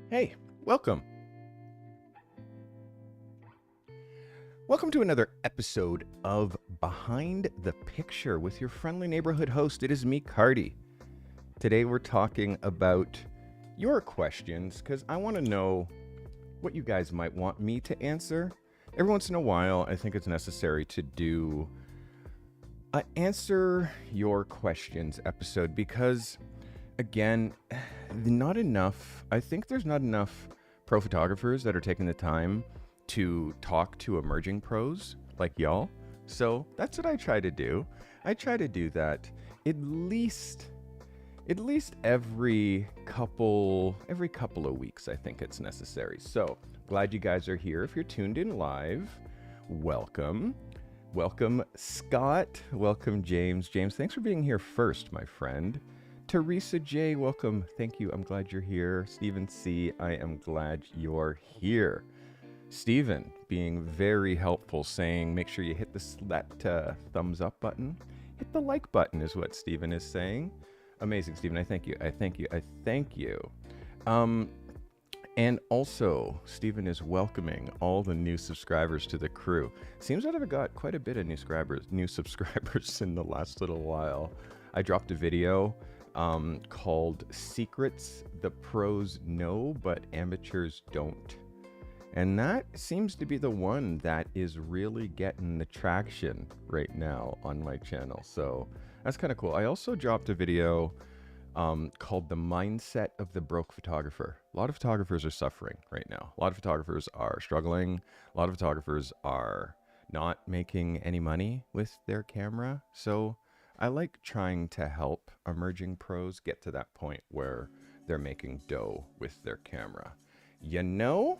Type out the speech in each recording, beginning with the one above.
Hey, welcome. Welcome to another episode of Behind the Picture with your friendly neighborhood host. It is me, Carty. Today we're talking about your questions because I want to know what you guys might want me to answer. Every once in a while, I think it's necessary to do a answer your questions episode because, again, I think there's not enough pro photographers that are taking the time to talk to emerging pros like y'all. So that's what I try to do. I try to do that at least every couple of weeks. I think it's necessary. So glad you guys are here. If you're tuned in live, welcome. Welcome, Scott. Welcome, James. James, thanks for being here first, my friend. Teresa J, welcome. Thank you. I'm glad you're here. Stephen C, I am glad you're here. Stephen being very helpful, saying make sure you hit that thumbs up button. Hit the like button is what Stephen is saying. Amazing, Stephen. I thank you. I thank you. I thank you. And also, Stephen is welcoming all the new subscribers to the crew. Seems that I've got quite a bit of new subscribers in the last little while. I dropped a video called Secrets the Pros Know But Amateurs Don't. And that seems to be the one that is really getting the traction right now on my channel. So that's kind of cool. I also dropped a video called The Mindset of the Broke Photographer. A lot of photographers are suffering right now. A lot of photographers are struggling. A lot of photographers are not making any money with their camera. So I like trying to help emerging pros get to that point where they're making dough with their camera. You know?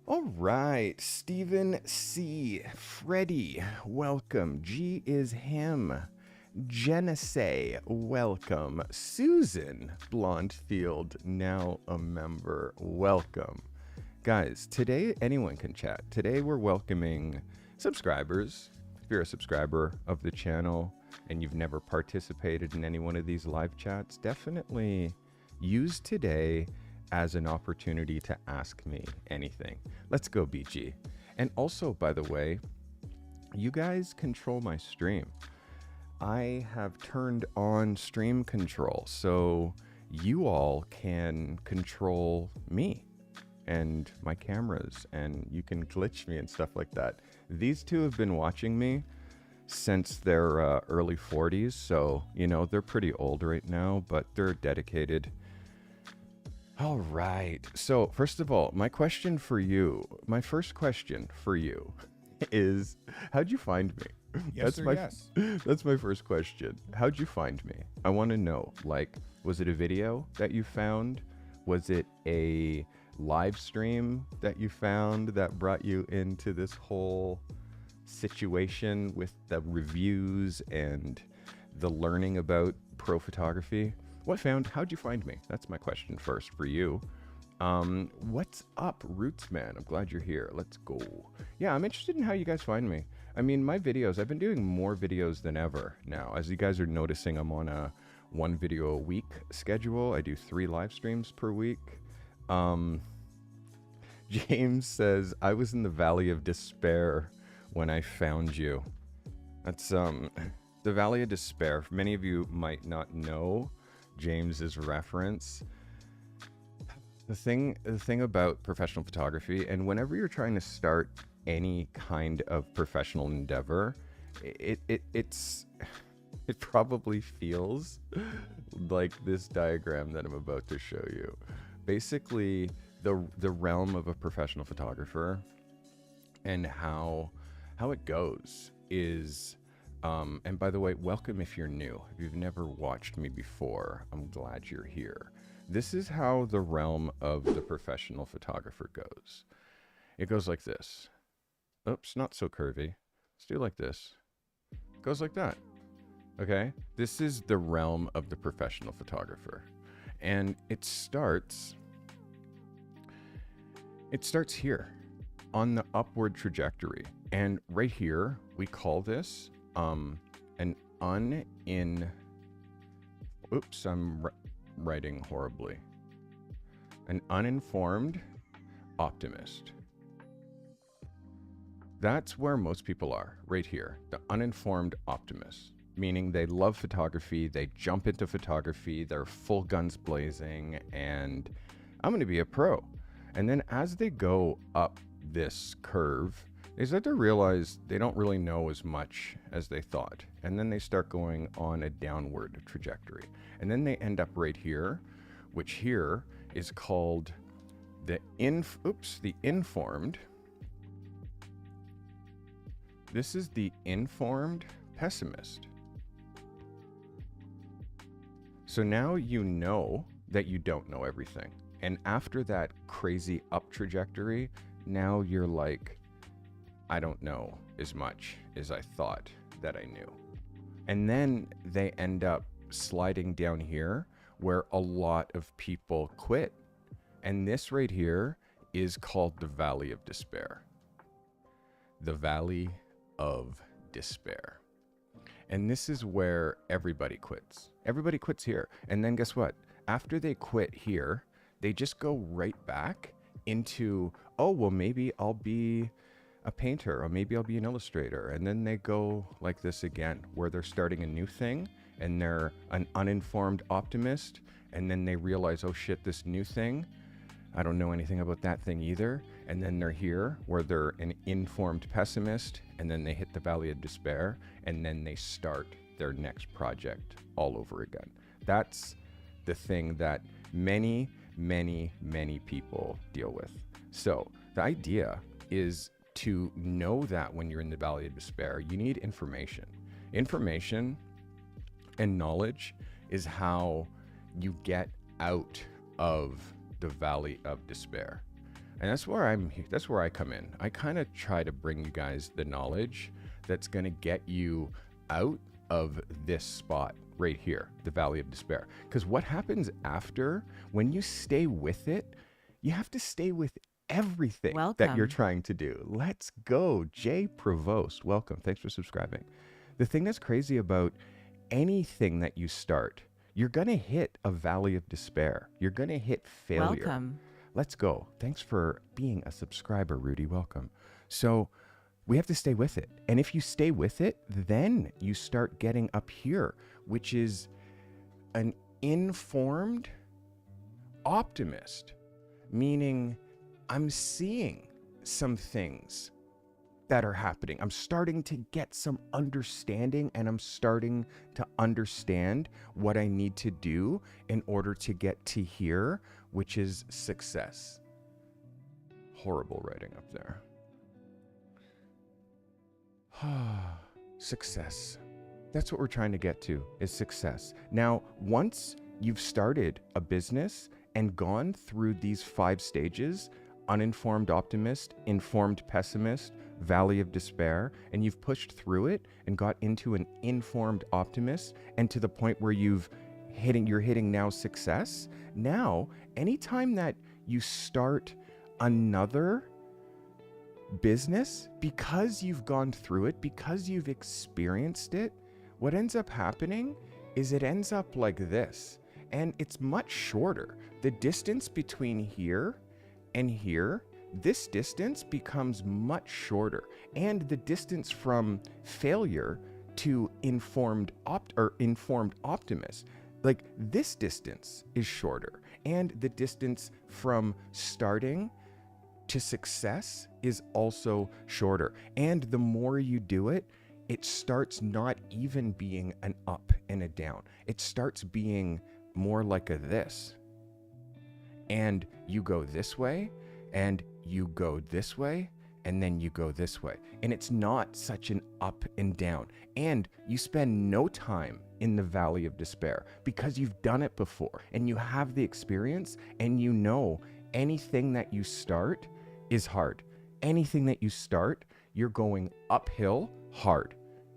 All right, Stephen C. Freddie, welcome. G is him. Genesee, welcome. Susan Blondfield, now a member, welcome. Guys, today anyone can chat. Today we're welcoming subscribers. If you're a subscriber of the channel and you've never participated in any one of these live chats, definitely use today as an opportunity to ask me anything. Let's go, BG. And also, by the way, you guys control my stream. I have turned on stream control, so you all can control me and my cameras, and you can glitch me and stuff like that. These two have been watching me since their early 40s, so, you know, they're pretty old right now, but they're dedicated. All right. So, first of all, my first question for you is, how'd you find me? Yes, yes. That's my first question. How'd you find me? I want to know, like, was it a video that you found? Was it a live stream that you found that brought you into this whole situation with the reviews and the learning about pro photography? How'd you find me? That's my question first for you. What's up, Rootsman? I'm glad you're here. Let's go. Yeah, I'm interested in how you guys find me. I mean, my videos, I've been doing more videos than ever now. As you guys are noticing, I'm on a 1 video a week schedule. I do 3 live streams per week. James says, I was in the Valley of Despair when I found you. That's, the Valley of Despair. Many of you might not know James's reference. The thing about professional photography, and whenever you're trying to start any kind of professional endeavor, it probably feels like this diagram that I'm about to show you. Basically, the realm of a professional photographer and how it goes is. And by the way, welcome if you're new. If you've never watched me before, I'm glad you're here. This is how the realm of the professional photographer goes. It goes like this. Oops, not so curvy. Let's do it like this. It goes like that. Okay? This is the realm of the professional photographer. And it starts here on the upward trajectory. And right here, we call this an oops, I'm writing horribly. An uninformed optimist. That's where most people are, right here. The uninformed optimist, meaning they love photography, they jump into photography, they're full guns blazing, and I'm going to be a pro. And then as they go up this curve, they start to realize they don't really know as much as they thought. And then they start going on a downward trajectory. And then they end up right here, which here is called the informed. This is the informed pessimist. So now you know that you don't know everything. And after that crazy up trajectory, now you're like, I don't know as much as I thought that I knew. And then they end up sliding down here where a lot of people quit. And this right here is called the Valley of Despair. The Valley of Despair. And this is where everybody quits. Everybody quits here. And then guess what? After they quit here, they just go right back into, oh, well, maybe I'll be a painter, or maybe I'll be an illustrator. And then they go like this again, where they're starting a new thing and they're an uninformed optimist. And then they realize, oh shit, this new thing, I don't know anything about that thing either. And then they're here where they're an informed pessimist, and then they hit the Valley of Despair, and then they start their next project all over again. That's the thing that many people deal with. So the idea is to know that when you're in the Valley of Despair, you need information. Information and knowledge is how you get out of the Valley of Despair. And that's where I come in. I kind of try to bring you guys the knowledge that's going to get you out of this spot right here, the Valley of Despair. Because what happens after, when you stay with it, you have to stay with everything that you're trying to do. Let's go. Jay Provost, welcome. Thanks for subscribing. The thing that's crazy about anything that you start, you're going to hit a Valley of Despair. You're going to hit failure. Welcome. Let's go. Thanks for being a subscriber, Rudy. Welcome. So we have to stay with it. And if you stay with it, then you start getting up here, which is an informed optimist, meaning I'm seeing some things that are happening. I'm starting to get some understanding, and I'm starting to understand what I need to do in order to get to here, which is success. Horrible writing up there. Success. That's what we're trying to get to, is success. Now, once you've started a business and gone through these 5 stages, uninformed optimist, informed pessimist, Valley of Despair, and you've pushed through it and got into an informed optimist, and to the point where you're hitting now success. Now, anytime that you start another business, because you've gone through it, because you've experienced it, what ends up happening is it ends up like this, and it's much shorter. The distance between here and here, this distance becomes much shorter, and the distance from failure to informed optimist, like this distance is shorter, and the distance from starting to success is also shorter. And the more you do it, it starts not even being an up and a down. It starts being more like a this. And you go this way, and you go this way, and then you go this way. And it's not such an up and down. And you spend no time in the Valley of Despair because you've done it before, and you have the experience, and you know anything that you start is hard. Anything that you start, you're going uphill hard.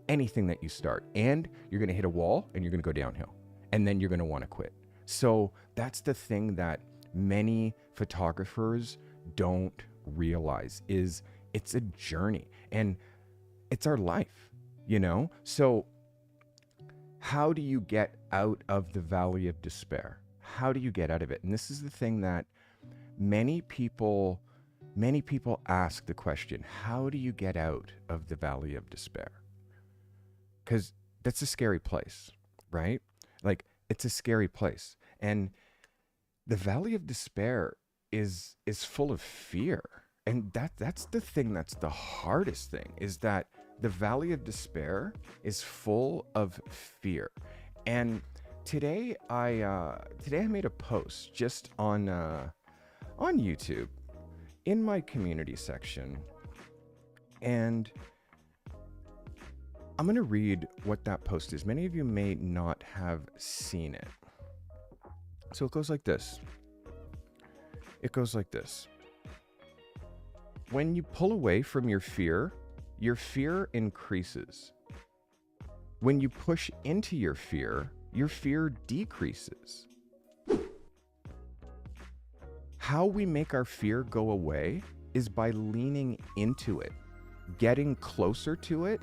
Anything that you start, and you're going to hit a wall, and you're going to go downhill, and then you're going to want to quit. So that's the thing that many photographers don't realize, is it's a journey, and it's our life, you know? So how do you get out of the Valley of Despair? How do you get out of it? And this is the thing that many people ask the question, how do you get out of the valley of despair? Because that's a scary place, right? Like, it's a scary place. And the valley of despair is full of fear. And that's the thing that's the hardest thing, is that the valley of despair is full of fear. And today I made a post just on YouTube in my community section, and I'm going to read what that post is. Many of you may not have seen it. So it goes like this. When you pull away from your fear increases. When you push into your fear decreases. How we make our fear go away is by leaning into it, getting closer to it,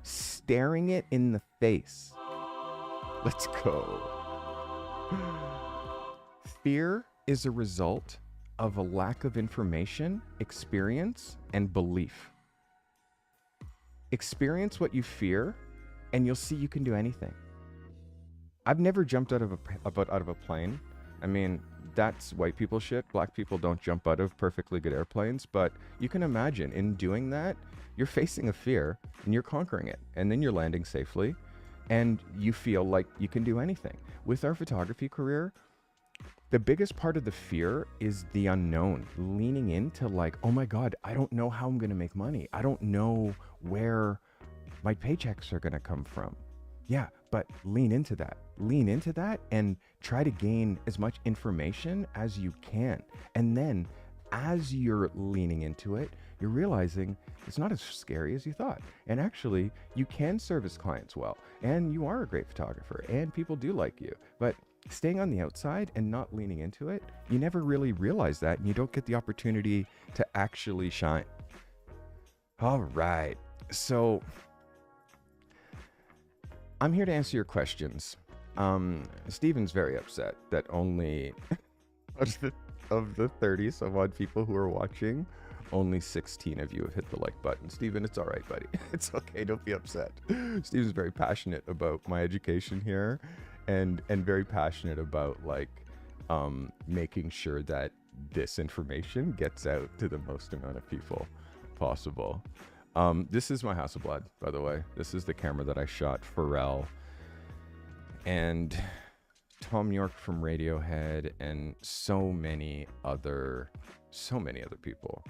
staring it in the face. Let's go. Fear is a result of a lack of information, experience, and belief. Experience what you fear, and you'll see you can do anything. I've never jumped out of a plane. I mean, that's white people shit. Black people don't jump out of perfectly good airplanes, but you can imagine in doing that, you're facing a fear and you're conquering it, and then you're landing safely, and you feel like you can do anything. With our photography career, the biggest part of the fear is the unknown, leaning into like, oh my God, I don't know how I'm going to make money. I don't know where my paychecks are going to come from. Yeah, but lean into that and try to gain as much information as you can. And then as you're leaning into it, you're realizing it's not as scary as you thought. And actually, you can service clients well, and you are a great photographer, and people do like you. But staying on the outside and not leaning into it, you never really realize that, and you don't get the opportunity to actually shine. All right. So I'm here to answer your questions. Steven's very upset that only of the 30 some odd people who are watching, only 16 of you have hit the like button. Steven, it's all right, buddy. It's okay. Don't be upset. Steven's very passionate about my education here, and very passionate about like making sure that this information gets out to the most amount of people possible. This is my Hasselblad, by the way. This is the camera that I shot Pharrell and Tom York from Radiohead and so many other people.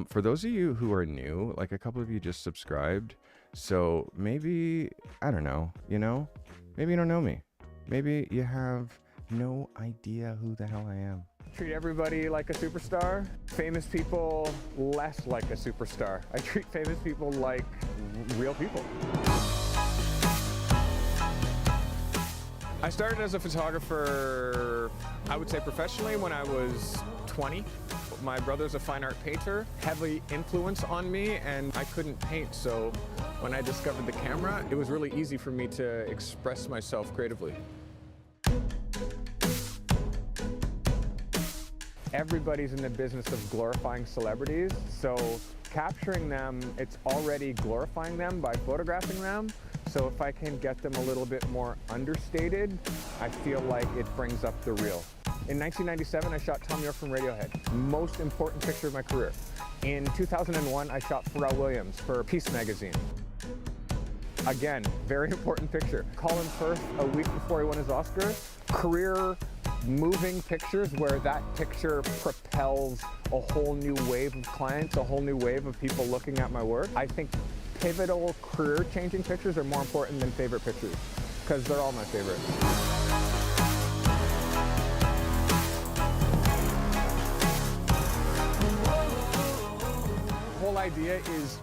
For those of you who are new, like a couple of you just subscribed, so maybe, I don't know, maybe you don't know me. Maybe you have no idea who the hell I am. Treat everybody like a superstar, famous people less like a superstar. I treat famous people like real people. I started as a photographer, I would say professionally, when I was 20. My brother's a fine art painter, heavy influence on me, and I couldn't paint, so when I discovered the camera, it was really easy for me to express myself creatively. Everybody's in the business of glorifying celebrities, so capturing them, it's already glorifying them by photographing them. So if I can get them a little bit more understated, I feel like it brings up the real. In 1997, I shot Tom York from Radiohead, most important picture of my career. In 2001, I shot Pharrell Williams for Peace magazine. Again, very important picture. Colin Firth, a week before he won his Oscar, career moving pictures where that picture propels a whole new wave of clients, a whole new wave of people looking at my work. I think pivotal career-changing pictures are more important than favorite pictures, because they're all my favorites. The whole idea is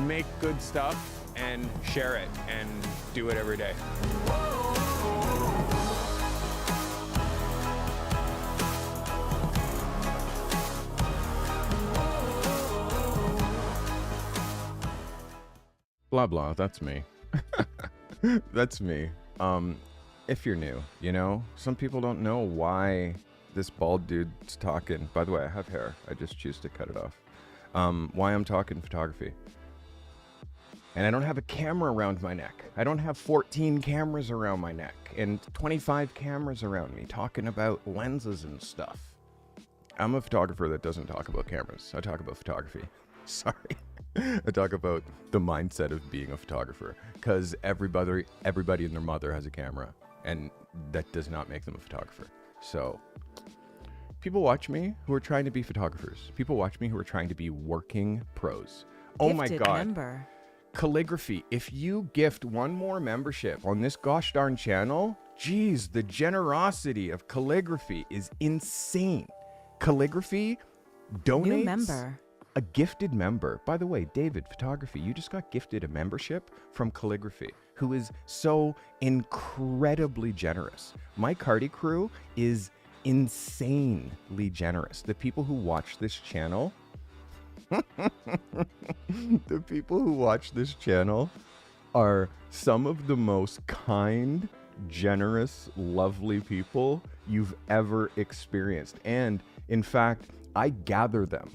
make good stuff and share it and do it every day. Blah, blah, that's me. That's me. If you're new, some people don't know why this bald dude's talking. By the way, I have hair. I just choose to cut it off. Why I'm talking photography. And I don't have a camera around my neck. I don't have 14 cameras around my neck and 25 cameras around me talking about lenses and stuff. I'm a photographer that doesn't talk about cameras. I talk about photography. Sorry. I talk about the mindset of being a photographer, because everybody and their mother has a camera, and that does not make them a photographer. So people watch me who are trying to be photographers. People watch me who are trying to be working pros. Oh my God. Member. Calligraphy. If you gift one more membership on this gosh darn channel, geez, the generosity of calligraphy is insane. Calligraphy donates New member. a gifted member. By the way, David, photography, you just got gifted a membership from Calligraphy, who is so incredibly generous. My Carty crew is insanely generous. The people who watch this channel, the people who watch this channel are some of the most kind, generous, lovely people you've ever experienced. And in fact, I gather them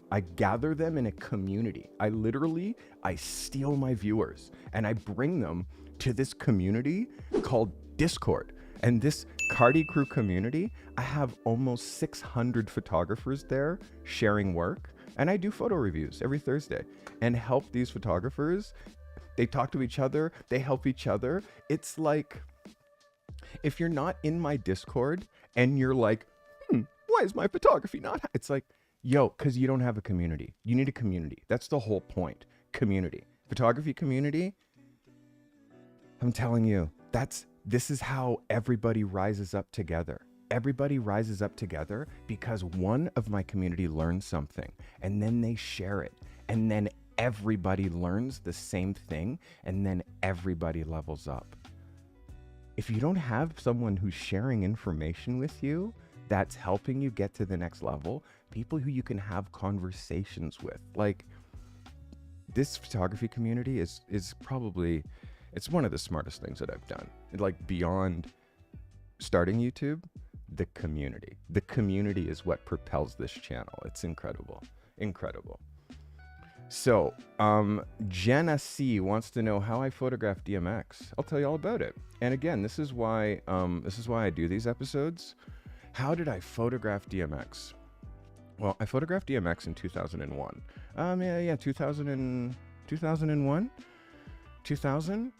in a community. I steal my viewers and I bring them to this community called Discord. And this Carty crew community, I have almost 600 photographers there sharing work. And I do photo reviews every Thursday and help these photographers. They talk to each other. They help each other. It's like, if you're not in my Discord and you're like, why is my photography not? It's like, yo, because you don't have a community. You need a community. That's the whole point. Community. Photography community. I'm telling you, this is how everybody rises up together. Everybody rises up together because one of my community learns something and then they share it. And then everybody learns the same thing and then everybody levels up. If you don't have someone who's sharing information with you that's helping you get to the next level, people who you can have conversations with, like this photography community is probably, it's one of the smartest things that I've done. Like beyond starting YouTube, the community is what propels this channel. It's incredible. So Jenna C wants to know how I photograph DMX. I'll tell you all about it. And again, this is why I do these episodes. How did I photograph DMX? Well, I photographed DMX in 2001. 2000.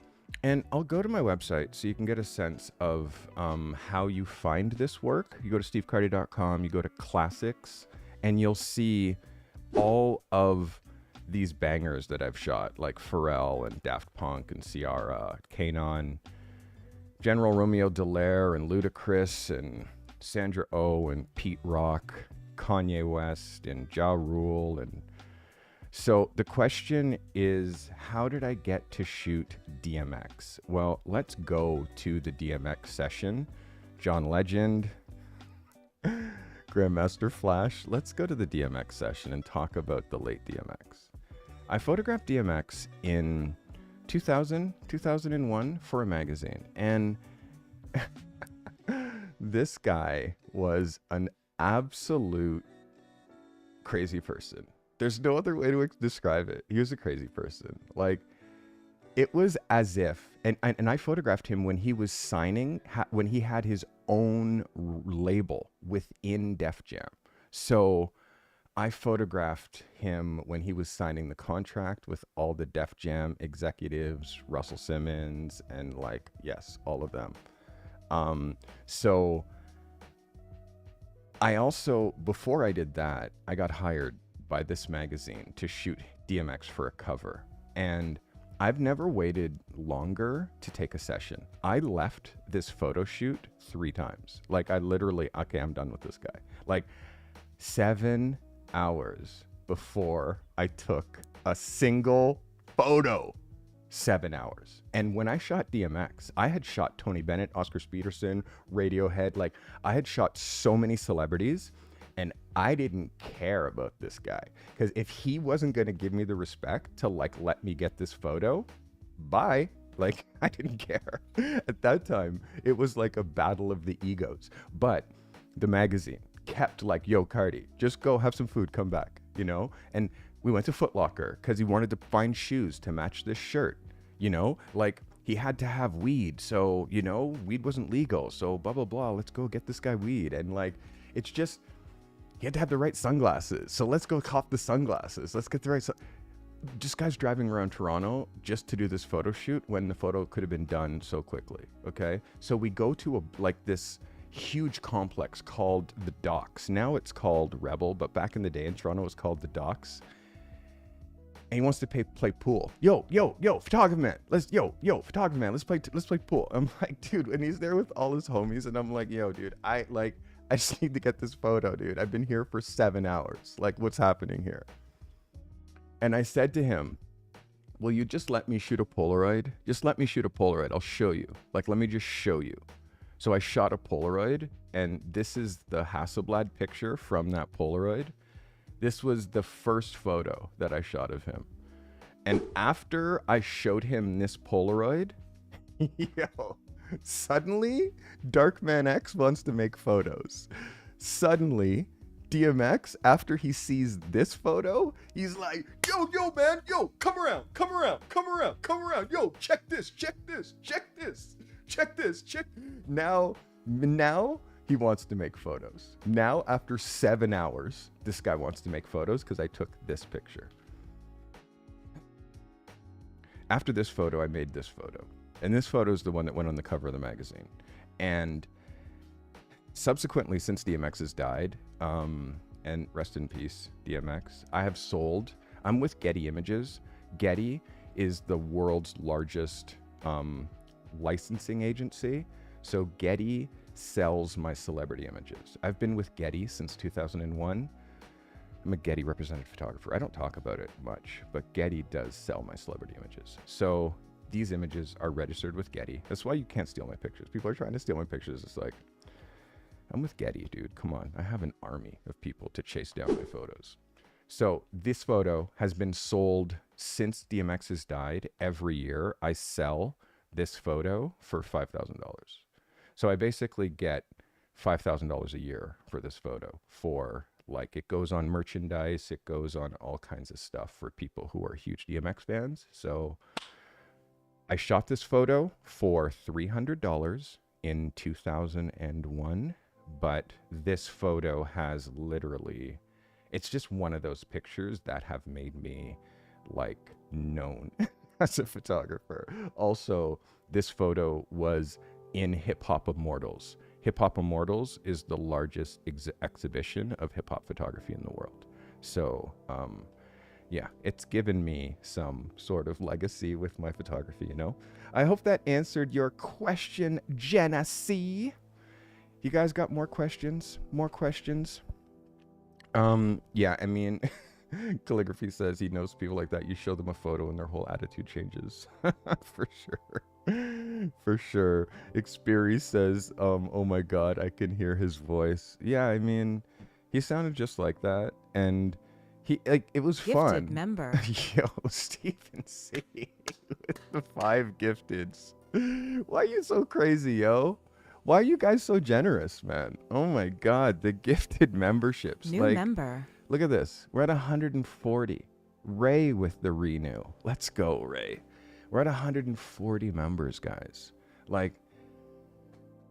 And I'll go to my website so you can get a sense of how you find this work. You go to stevecarty.com, you go to classics, and you'll see all of these bangers that I've shot, like Pharrell and Daft Punk and Ciara, Kanon, General Romeo Dallaire and Ludacris and Sandra Oh and Pete Rock, Kanye West and Ja Rule. And so the question is, how did I get to shoot DMX? Well, let's go to the DMX session. John Legend, Grandmaster Flash. Let's go to the DMX session and talk about the late DMX. I photographed DMX in 2001 for a magazine. And this guy was an absolute crazy person. There's no other way to describe it. He was a crazy person. Like, it was as if, and I photographed him when he was signing, when he had his own label within Def Jam. So I photographed him when he was signing the contract with all the Def Jam executives, Russell Simmons, and like, yes, all of them. So I also, before I did that, I got hired by this magazine to shoot DMX for a cover. And I've never waited longer to take a session. I left this photo shoot 3 times. Like, I literally, okay, I'm done with this guy. Like 7 hours before I took a single photo. 7 hours. And when I shot DMX, I had shot Tony Bennett, Oscar Peterson, Radiohead. Like, I had shot so many celebrities, and I didn't care about this guy, because if he wasn't going to give me the respect to like let me get this photo, bye. Like, I didn't care. At that time, it was like a battle of the egos. But the magazine, kept like, yo, Carty, just go have some food, come back, you know? And we went to Foot Locker because he wanted to find shoes to match this shirt, you know? Like, he had to have weed, so, you know, weed wasn't legal, so blah, blah, blah, let's go get this guy weed. And like, it's just, he had to have the right sunglasses, so let's go cop the sunglasses. Let's get the right just guys driving around Toronto just to do this photo shoot when the photo could have been done so quickly, okay? So we go to this huge complex called the Docks. Now it's called Rebel, but back in the day in Toronto it was called the Docks. And he wants to play pool. Yo, photographer man, photographer man, let's play pool. I'm like, dude, and he's there with all his homies, and I'm like, yo, dude, I just need to get this photo, dude. I've been here for 7 hours. Like, what's happening here? And I said to him, will you just let me shoot a Polaroid? Just let me shoot a Polaroid. I'll show you. Like, let me just show you. So I shot a Polaroid, and this is the Hasselblad picture from that Polaroid. This was the first photo that I shot of him. And after I showed him this Polaroid, yo, suddenly Darkman X wants to make photos. Suddenly, DMX, after he sees this photo, he's like, yo, man, yo, come around. Yo, check this. Now he wants to make photos. Now, after 7 hours, this guy wants to make photos because I took this picture. After this photo, I made this photo. And this photo is the one that went on the cover of the magazine. And subsequently, since DMX has died, and rest in peace, DMX, I'm with Getty Images. Getty is the world's largest licensing agency. So Getty sells my celebrity images. I've been with Getty since 2001. I'm a Getty represented photographer. I don't talk about it much, but Getty does sell my celebrity images. So these images are registered with Getty. That's why you can't steal my pictures. People are trying to steal my pictures. It's like, I'm with Getty, dude. Come on. I have an army of people to chase down my photos. So this photo has been sold since DMX has died. Every year I sell this photo for $5,000. So I basically get $5,000 a year for this photo. For like, it goes on merchandise, it goes on all kinds of stuff for people who are huge DMX fans. So I shot this photo for $300 in 2001. But this photo has literally, it's just one of those pictures that have made me like known as a photographer. Also, this photo was in Hip Hop Immortals. Hip Hop Immortals is the largest exhibition of hip hop photography in the world. So, yeah, it's given me some sort of legacy with my photography, you know? I hope that answered your question, Jenna C. You guys got more questions? Yeah, I mean, Calligraphy says he knows people like that. You show them a photo and their whole attitude changes. For sure. Xperi says, oh my God, I can hear his voice. Yeah, I mean, he sounded just like that. And it was Gifted fun. member. Yo, Stephen C. with the 5 gifteds. Why are you so crazy, yo? Why are you guys so generous, man? Oh my God, the gifted memberships. New member. Look at this. We're at 140. Ray with the renew. Let's go, Ray. We're at 140 members, guys. Like,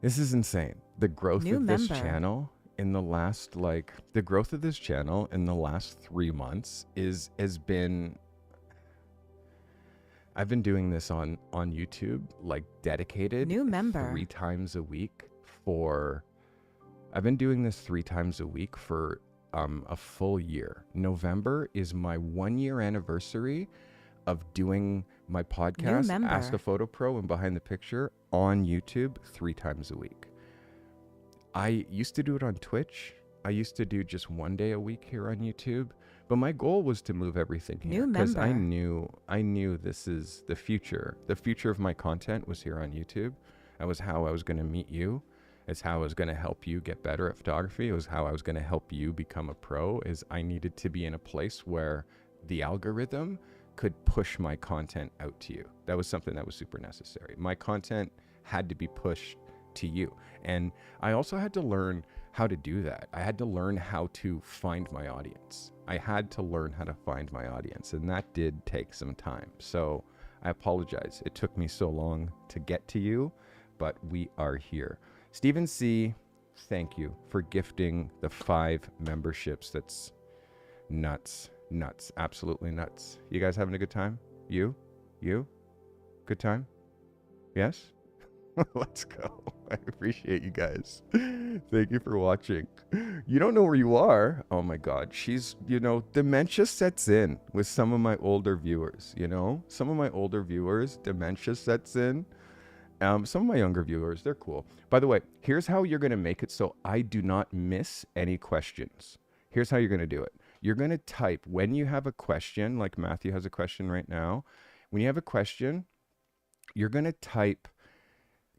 this is insane. The growth of this channel in the last, the growth of this channel in the last 3 months has been... I've been doing this on YouTube, dedicated. New member. 3 times a week for... I've been doing this 3 times a week for a full year. November is my 1-year anniversary of doing my podcast, Ask a Photo Pro and Behind the Picture, on YouTube 3 times a week. I used to do it on Twitch. I used to do just 1 day a week here on YouTube. But my goal was to move everything here because I knew this is the future. The future of my content was here on YouTube. That was how I was going to meet you. It's how I was going to help you get better at photography. It was how I was going to help you become a pro. Is I needed to be in a place where the algorithm could push my content out to you. That was something that was super necessary. My content had to be pushed to you. And I also had to learn how to do that. I had to learn how to find my audience. I had to learn how to find my audience, and that did take some time. So I apologize. It took me so long to get to you, but we are here. Stephen C., thank you for gifting the 5 memberships. That's nuts, absolutely nuts. You guys having a good time? You? Good time? Yes? Let's go. I appreciate you guys. Thank you for watching. You don't know where you are. Oh my God. She's, dementia sets in with some of my older viewers, some of my older viewers, dementia sets in. Some of my younger viewers, they're cool. By the way, here's how you're going to make it so I do not miss any questions. Here's how you're going to do it. You're going to type when you have a question, like Matthew has a question right now. When you have a question, you're going to type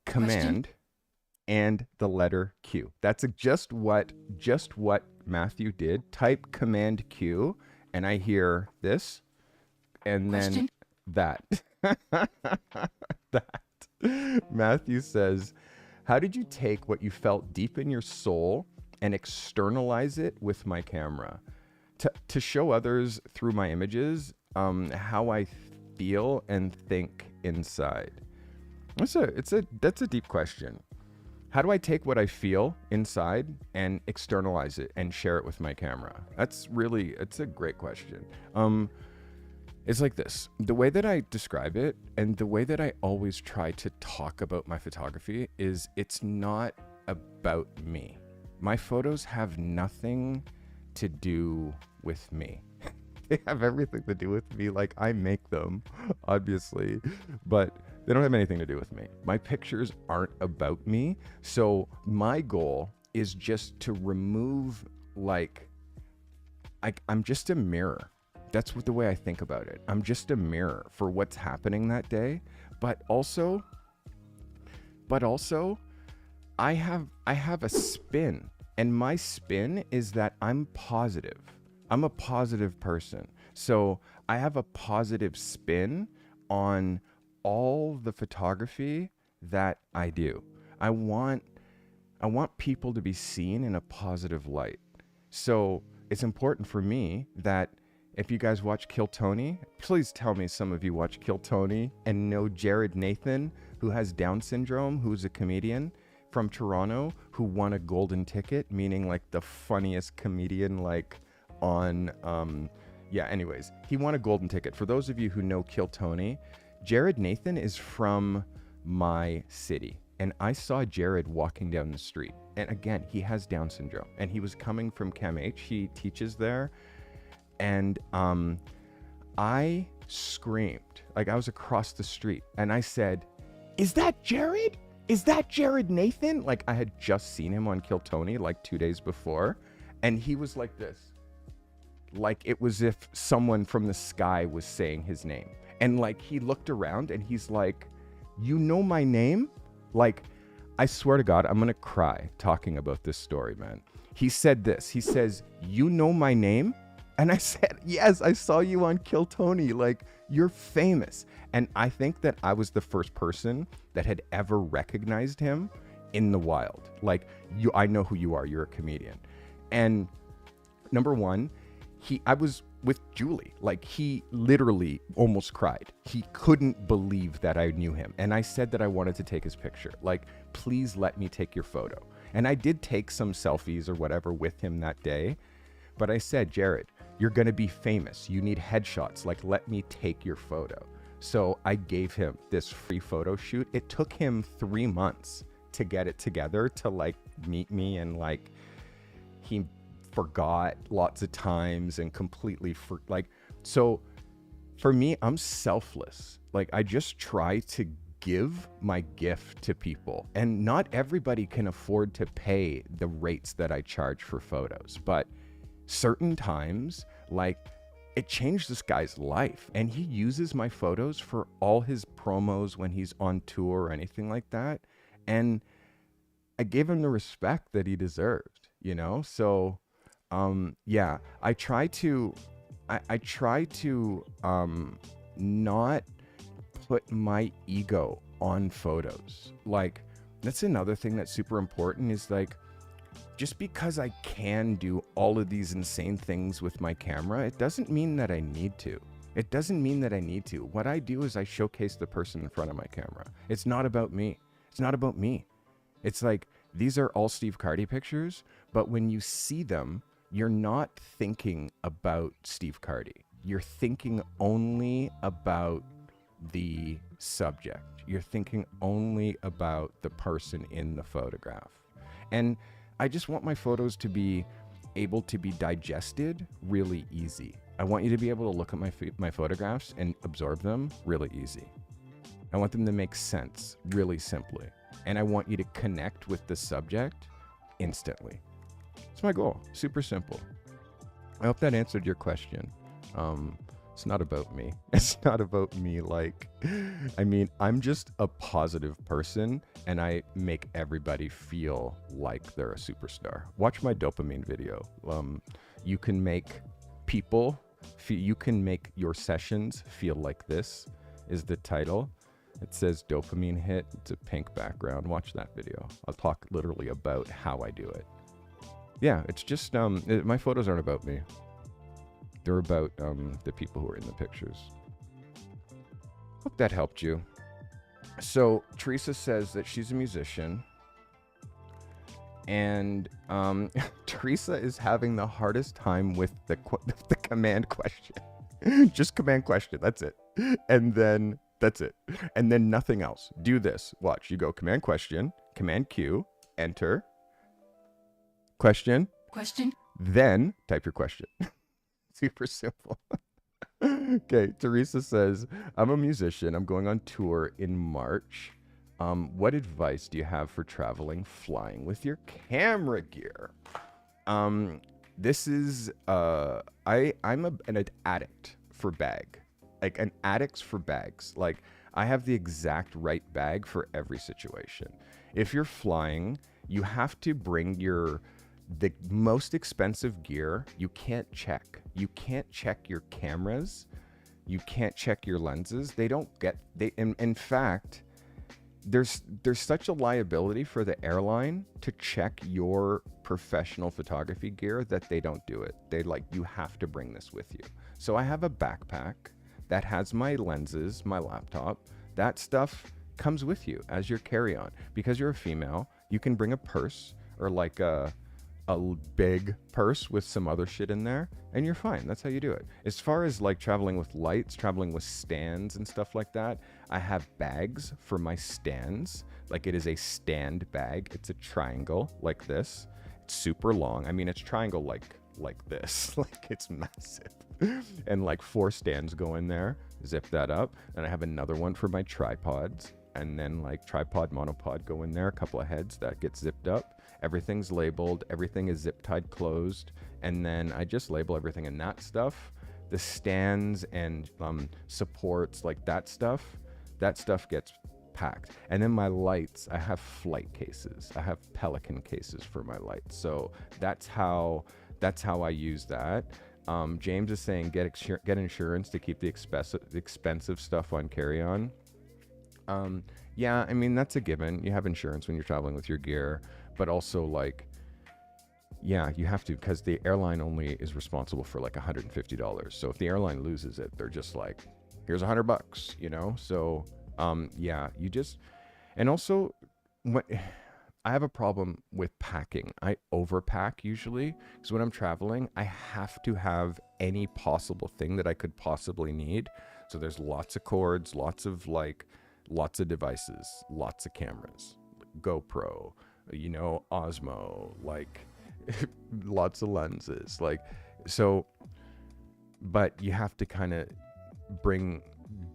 command and the letter Q. That's just what Matthew did. Type command Q, and I hear this, and then that. That. Matthew says, how did you take what you felt deep in your soul and externalize it with my camera? To show others through my images how I feel and think inside. That's a deep question. How do I take what I feel inside and externalize it and share it with my camera? It's a great question. It's like this. The way that I describe it and the way that I always try to talk about my photography is it's not about me. My photos have nothing to do with me. They have everything to do with me. Like, I make them, obviously, but they don't have anything to do with me. My pictures aren't about me. So my goal is just to remove, I'm just a mirror. That's the way I think about it. I'm just a mirror for what's happening that day. But also, I have a spin, and my spin is that I'm positive. I'm a positive person. So I have a positive spin on all the photography that I do. I want people to be seen in a positive light. So it's important for me that if you guys watch Kill Tony, please tell me some of you watch Kill Tony and know Jared Nathan, who has Down syndrome, who's a comedian from Toronto, who won a golden ticket, meaning like the funniest comedian anyways, he won a golden ticket. For those of you who know Kill Tony, Jared Nathan is from my city. And I saw Jared walking down the street. And again, he has Down syndrome. And he was coming from CAMH. He teaches there. And I screamed. Like, I was across the street. And I said, is that Jared? Is that Jared Nathan? Like, I had just seen him on Kill Tony like 2 days before. And he was like this. Like, it was if someone from the sky was saying his name. And like, he looked around and he's like, you know my name? Like, I swear to God, I'm going to cry talking about this story, man. He said this. He says, you know my name? And I said, yes, I saw you on Kill Tony. Like, you're famous. And I think that I was the first person that had ever recognized him in the wild. Like, I know who you are. You're a comedian. And number one, I was with Julie. Like, he literally almost cried. He couldn't believe that I knew him. And I said that I wanted to take his picture. Like, please let me take your photo. And I did take some selfies or whatever with him that day. But I said, Jared, you're going to be famous. You need headshots. Like, let me take your photo. So I gave him this free photo shoot. It took him 3 months to get it together to like meet me, and like he forgot lots of times and completely so for me, I'm selfless. Like, I just try to give my gift to people, and not everybody can afford to pay the rates that I charge for photos, but certain times, like, it changed this guy's life, and he uses my photos for all his promos when he's on tour or anything like that. And I gave him the respect that he deserved, so yeah, I try to not put my ego on photos. Like, That's another thing that's super important is like, just because I can do all of these insane things with my camera, it doesn't mean that I need to. It doesn't mean that I need to. What I do is I showcase the person in front of my camera. It's not about me. It's not about me. It's like, these are all Steve Carty pictures, but when you see them, you're not thinking about Steve Carty. You're thinking only about the subject. You're thinking only about the person in the photograph. And I just want my photos to be able to be digested really easy. I want you to be able to look at my photographs and absorb them really easy. I want them to make sense really simply. And I want you to connect with the subject instantly. It's my goal. Super simple. I hope that answered your question. It's not about me. It's not about me. Like, I mean, I'm just a positive person and I make everybody feel like they're a superstar. Watch my dopamine video. You can make people, you can make your sessions feel like this is the title. It says dopamine hit. It's a pink background. Watch that video. I'll talk literally about how I do it. Yeah, it's just, my photos aren't about me. They're about the people who are in the pictures. Hope that helped you. So Teresa says that she's a musician. And Teresa is having the hardest time with the command question. Just command question. That's it. And then that's it. And then nothing else. Do this. Watch. You go command question, command Q, enter, question, then type your question. Super simple. Okay, Teresa says, I'm a musician. I'm going on tour in March. What advice do you have for traveling, flying with your camera gear? This is, I'm an addict for bag. Like an addict for bags. Like I have the exact right bag for every situation. If you're flying, you have to bring the most expensive gear. You can't check. You can't check your cameras. You can't check your lenses. In fact, there's such a liability for the airline to check your professional photography gear that they don't do it. You have to bring this with you. So I have a backpack that has my lenses, my laptop. That stuff comes with you as your carry-on. Because you're a female, you can bring a purse or like a big purse with some other shit in there and you're fine. That's how you do it. As far as like traveling with lights, traveling with stands and stuff like that, I have bags for my stands. Like it is a stand bag. It's a triangle like this. It's super long. I mean, it's triangle like this. Like it's massive. And like 4 stands go in there. Zip that up. And I have another one for my tripods. And then like tripod, monopod go in there. A couple of heads that get zipped up. Everything's labeled, everything is zip tied closed, and then I just label everything in that stuff. The stands and supports, like that stuff gets packed. And then my lights, I have flight cases. I have Pelican cases for my lights. So that's how I use that. James is saying get insurance to keep the expensive stuff on carry-on. Yeah, I mean, that's a given. You have insurance when you're traveling with your gear. But also like, yeah, you have to, because the airline only is responsible for like $150. So if the airline loses it, they're just like, here's $100, you know? So, yeah, you just, and also I have a problem with packing. I overpack usually because when I'm traveling, I have to have any possible thing that I could possibly need. So there's lots of cords, lots of devices, lots of cameras, GoPro, you know, Osmo, like lots of lenses, like, so, but you have to kind of bring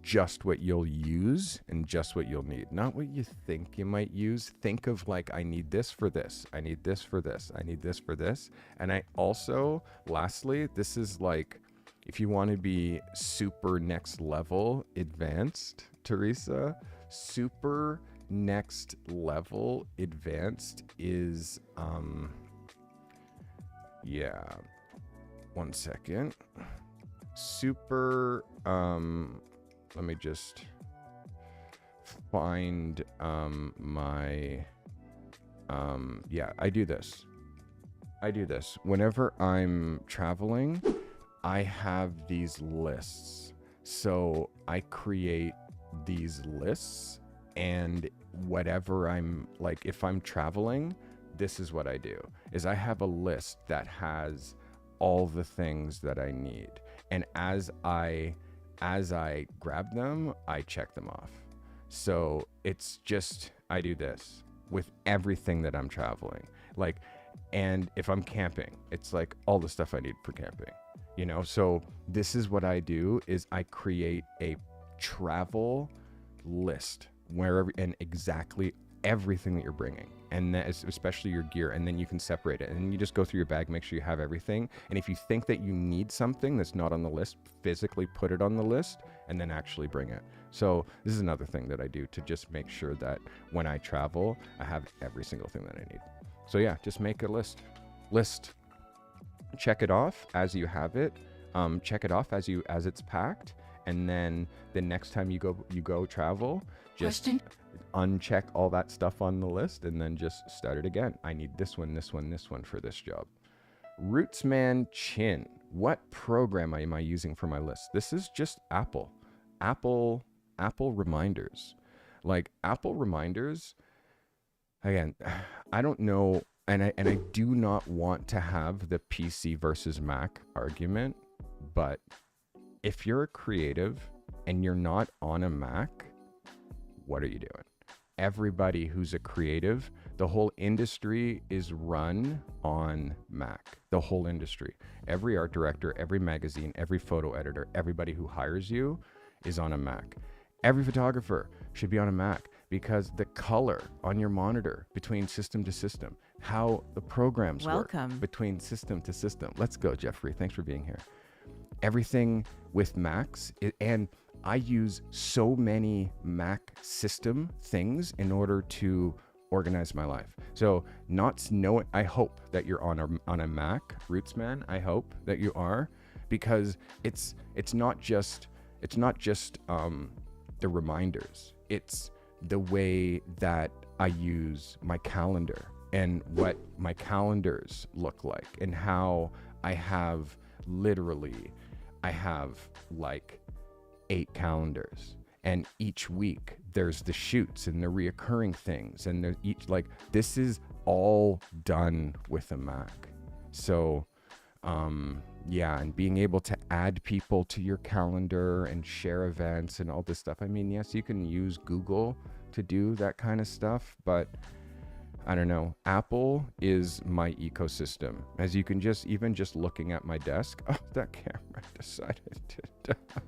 just what you'll use and just what you'll need, not what you think you might use. Think of like, I need this for this, I need this for this, I need this for this. And I also, lastly, this is like, if you want to be super next level advanced, Teresa, super next level advanced is yeah, one second. Super let me just find my Yeah, I do this. Whenever I'm traveling, I have these lists. So I create these lists, and whatever I'm like, if I'm traveling, this is what I do, is I have a list that has all the things that I need. And as I grab them, I check them off. So it's just, I do this with everything that I'm traveling. Like, and if I'm camping, it's like all the stuff I need for camping, you know? So this is what I do, is I create a travel list wherever, and exactly everything that you're bringing, and that is especially your gear, and then you can separate it, and then you just go through your bag, make sure you have everything. And if you think that you need something that's not on the list, physically put it on the list and then actually bring it. So this is another thing that I do to just make sure that when I travel, I have every single thing that I need. So yeah, just make a list, check it off as you have it, check it off as it's packed, and then the next time you go travel, just uncheck all that stuff on the list and then just start it again. I need this one for this job. Rootsman Chin, what program am I using for my list? This is just Apple reminders. Like Apple reminders, again, I don't know, and I do not want to have the PC versus Mac argument, but if you're a creative and you're not on a Mac, what are you doing? Everybody who's a creative, the whole industry is run on Mac. The whole industry. Every art director, every magazine, every photo editor, everybody who hires you is on a Mac. Every photographer should be on a Mac, because the color on your monitor between system to system, how the programs work between system to system. Let's go, Jeffrey. Thanks for being here. Everything with Macs, and I use so many Mac system things in order to organize my life. So I hope that you're on a Mac, Rootsman. I hope that you are, because it's not just the reminders. It's the way that I use my calendar and what my calendars look like, and how I have like 8 calendars, and each week there's the shoots and the reoccurring things, and there's each, like, this is all done with a Mac. So yeah, and being able to add people to your calendar and share events and all this stuff. I mean, yes, you can use Google to do that kind of stuff, but I don't know. Apple is my ecosystem. As you can even just looking at my desk. Oh, that camera decided to die.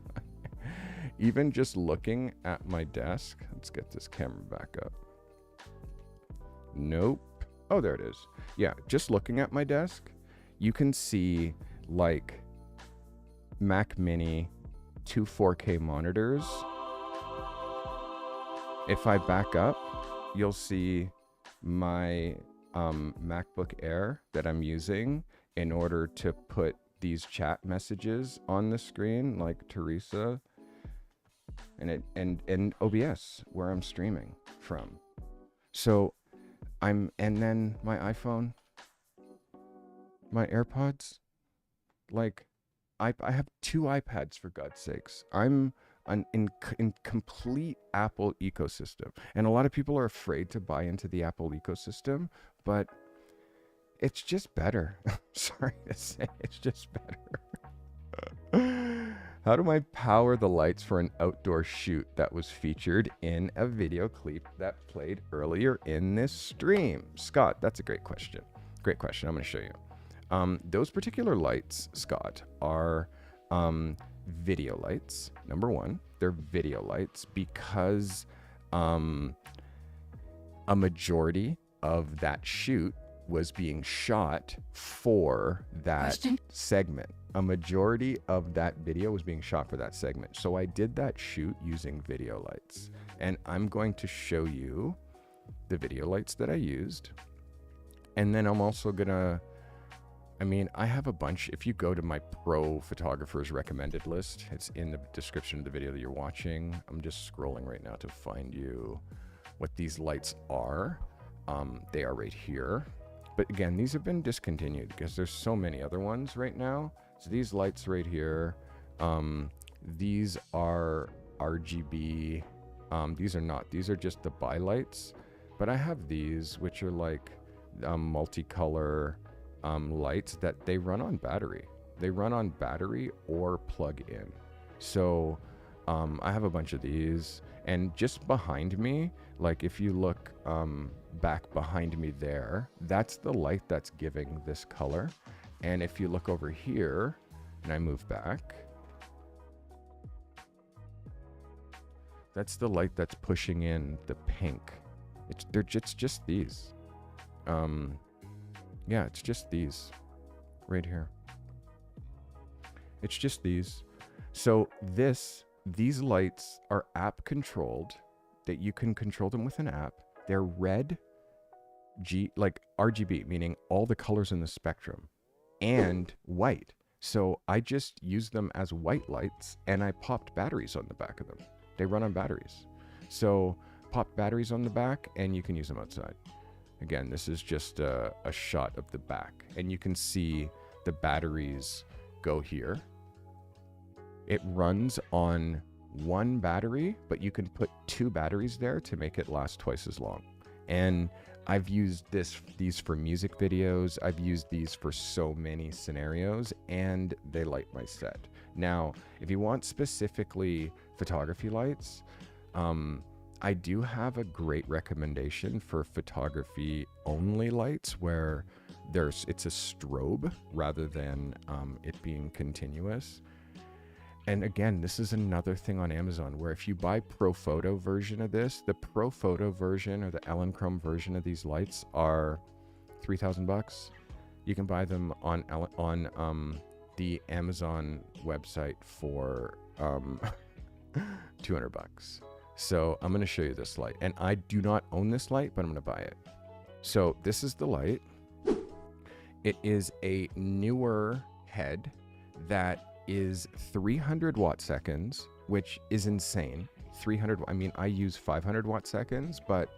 Even just looking at my desk. Let's get this camera back up. Nope. Oh, there it is. Yeah, just looking at my desk, you can see like Mac Mini, 2 4K monitors. If I back up, you'll see my MacBook Air that I'm using in order to put these chat messages on the screen, like Teresa, and OBS where I'm streaming from. So and then my iPhone, my AirPods, like I have 2 iPads, for God's sakes. I'm in complete Apple ecosystem, and a lot of people are afraid to buy into the Apple ecosystem, but it's just better. Sorry to say, it's just better. How do I power the lights for an outdoor shoot that was featured in a video clip that played earlier in this stream? Scott, that's a great question. Great question. I'm going to show you. Those particular lights, Scott, are video lights. Number one, they're video lights because a majority of that shoot was being shot for that segment. A majority of that video was being shot for that segment. So I did that shoot using video lights, and I'm going to show you the video lights that I used. And then I'm also gonna, I have a bunch. If you go to my pro photographers recommended list, it's in the description of the video that you're watching. I'm just scrolling right now to find you what these lights are. They are right here. But again, these have been discontinued because there's so many other ones right now. So these lights right here, these are RGB. These are not. These are just the bi lights. But I have these, which are like multicolor lights that they run on battery. They run on battery or plug in. So I have a bunch of these. And just behind me, like if you look back behind me there, that's the light that's giving this color. And if you look over here, and I move back, that's the light that's pushing in the pink. It's just these. Yeah, it's just these right here. It's just these. So these lights are app controlled, that you can control them with an app. They're red, like RGB, meaning all the colors in the spectrum, and white. So I just used them as white lights, and I popped batteries on the back of them. They run on batteries. So pop batteries on the back, and you can use them outside. Again, this is just a shot of the back, and you can see the batteries go here. It runs on one battery, but you can put 2 batteries there to make it last twice as long. And I've used these for music videos. I've used these for so many scenarios, and they light my set. Now, if you want specifically photography lights, I do have a great recommendation for photography only lights where it's a strobe rather than it being continuous. And again, this is another thing on Amazon where if you buy Pro Photo version of this, the Pro Photo version or the Elinchrom version of these lights are $3,000. You can buy them on the Amazon website for $200. So I'm going to show you this light, and I do not own this light, but I'm going to buy it. So this is the light. It is a newer head that is 300 watt seconds, which is insane. 300, I mean, I use 500 watt seconds, but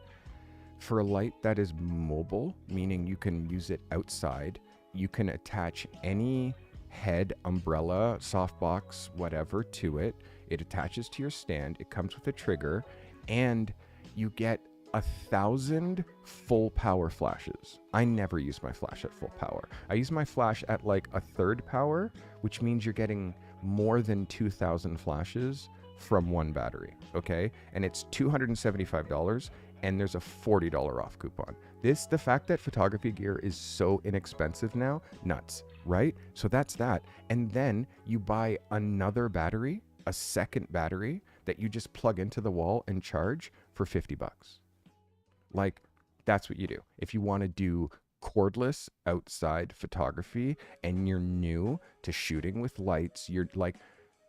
for a light that is mobile, meaning you can use it outside, you can attach any head, umbrella, softbox, whatever to it. It attaches to your stand, it comes with a trigger, and you get 1,000 full power flashes. I never use my flash at full power. I use my flash at like a third power, which means you're getting more than 2,000 flashes from one battery, okay? And it's $275, and there's a $40 off coupon. The fact that photography gear is so inexpensive now, nuts, right? So that's that. And then you buy another battery, a second battery that you just plug into the wall and charge for $50. Like, that's what you do. If you want to do cordless outside photography and you're new to shooting with lights, you're like,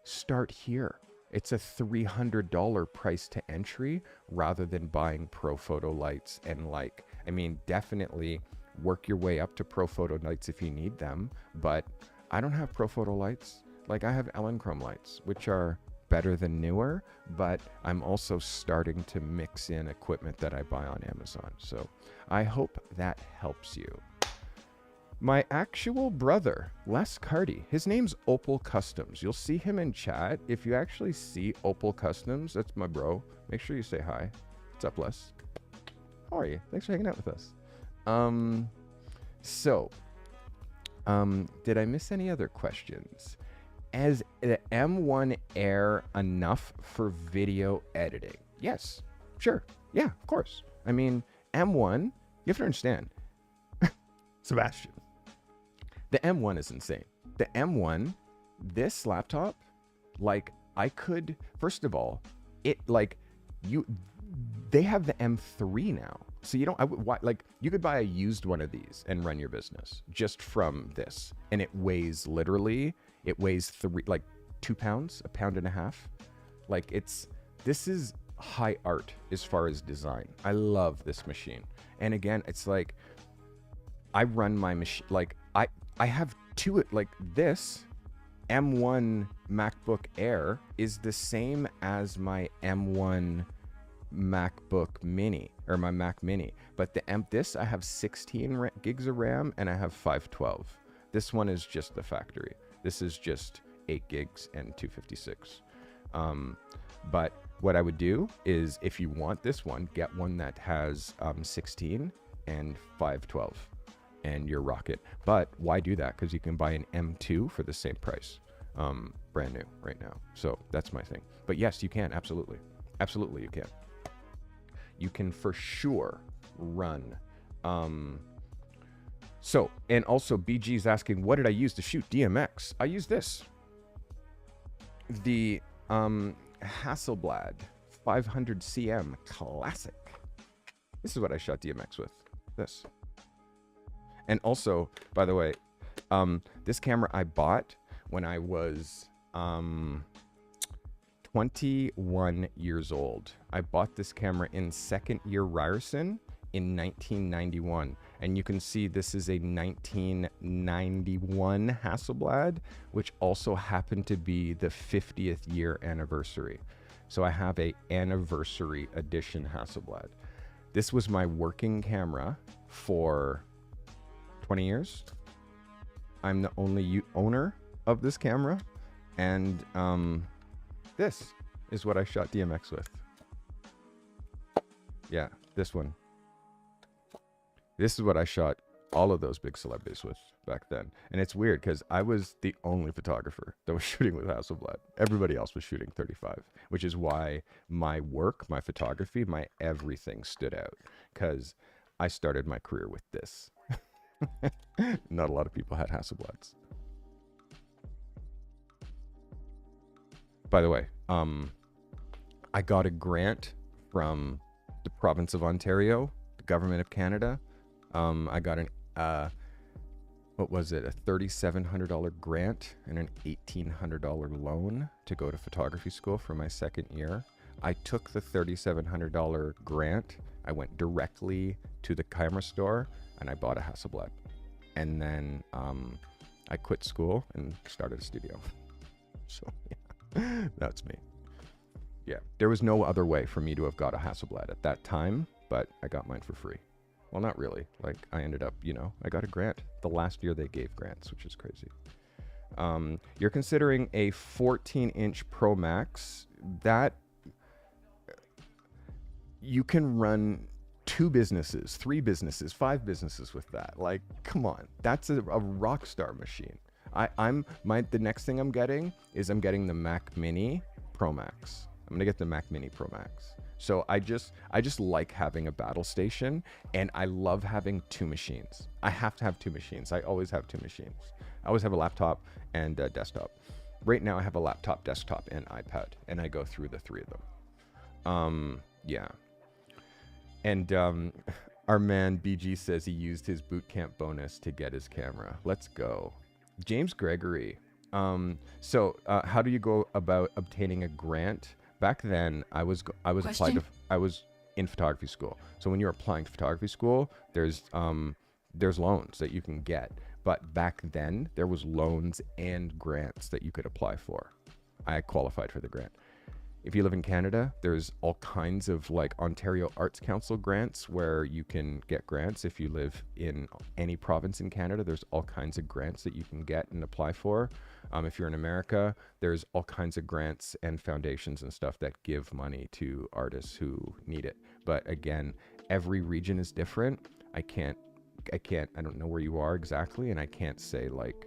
start here. It's a $300 price to entry rather than buying Pro Photo lights. And like, I mean, definitely work your way up to Pro Photo lights if you need them. But I don't have Pro Photo lights. Like, I have Elinchrom lights, which are better than newer, but I'm also starting to mix in equipment that I buy on Amazon. So I hope that helps you. My actual brother, Les Carty, his name's Opal Customs. You'll see him in chat. If you actually see Opal Customs, that's my bro. Make sure you say hi. What's up, Les? How are you? Thanks for hanging out with us. Did I miss any other questions? Is the M1 Air enough for video editing? Yes, sure. Yeah, of course. I mean, M1, you have to understand, Sebastian, the M1 is insane. The M1, this laptop, like, I could, first of all, they have the M3 now. So you don't, you could buy a used one of these and run your business just from this. And it weighs 2 pounds, 1.5 pounds. Like, this is high art as far as design. I love this machine. And again, it's like, I run my machine, like, I have two, like, this M1 MacBook Air is the same as my M1 MacBook Mini or my Mac Mini. But this I have 16 gigs of RAM and I have 512. This one is just the factory. This is just 8 gigs and 256. But what I would do is, if you want this one, get one that has 16 and 512 and you're rocket. But why do that? Because you can buy an M2 for the same price, brand new right now. So that's my thing. But yes, you can. Absolutely. Absolutely, you can. You can for sure run. So, and also BG's asking, what did I use to shoot DMX? I used this. The Hasselblad 500 CM Classic. This is what I shot DMX with. This. And also, by the way, this camera I bought when I was 21 years old. I bought this camera in second year Ryerson in 1991. And you can see this is a 1991 Hasselblad, which also happened to be the 50th year anniversary. So I have a anniversary edition Hasselblad. This was my working camera for 20 years. I'm the only owner of this camera. And this is what I shot DMX with. Yeah, this one. This is what I shot all of those big celebrities with back then. And it's weird because I was the only photographer that was shooting with Hasselblad. Everybody else was shooting 35, which is why my work, my photography, my everything stood out, because I started my career with this. Not a lot of people had Hasselblads. By the way, I got a grant from the province of Ontario, the government of Canada. I got an, what was it? A $3,700 grant and an $1,800 loan to go to photography school for my second year. I took the $3,700 grant. I went directly to the camera store and I bought a Hasselblad. And then I quit school and started a studio. So yeah, that's me. Yeah, there was no other way for me to have got a Hasselblad at that time, but I got mine for free. Well, not really. Like, I ended up, I got a grant the last year they gave grants, which is crazy. You're considering a 14-inch Pro Max. That, you can run 2 businesses, 3 businesses, 5 businesses with that. Like, come on. That's a rock star machine. The next thing I'm getting is I'm getting the Mac Mini Pro Max. I'm gonna get the Mac Mini Pro Max. So I just like having a battle station, and I love having 2 machines. I have to have 2 machines. I always have 2 machines. I always have a laptop and a desktop. Right now I have a laptop, desktop, and iPad, and I go through the 3 of them. Yeah. And our man BG says he used his boot camp bonus to get his camera. Let's go. James Gregory. So how do you go about obtaining a grant? Back then, I was in photography school. So when you're applying to photography school, there's loans that you can get. But back then, there was loans and grants that you could apply for. I qualified for the grant. If you live in Canada, there's all kinds of like Ontario Arts Council grants where you can get grants. If you live in any province in Canada, there's all kinds of grants that you can get and apply for. If you're in America, there's all kinds of grants and foundations and stuff that give money to artists who need it. But again, every region is different. I don't know where you are exactly, and I can't say like,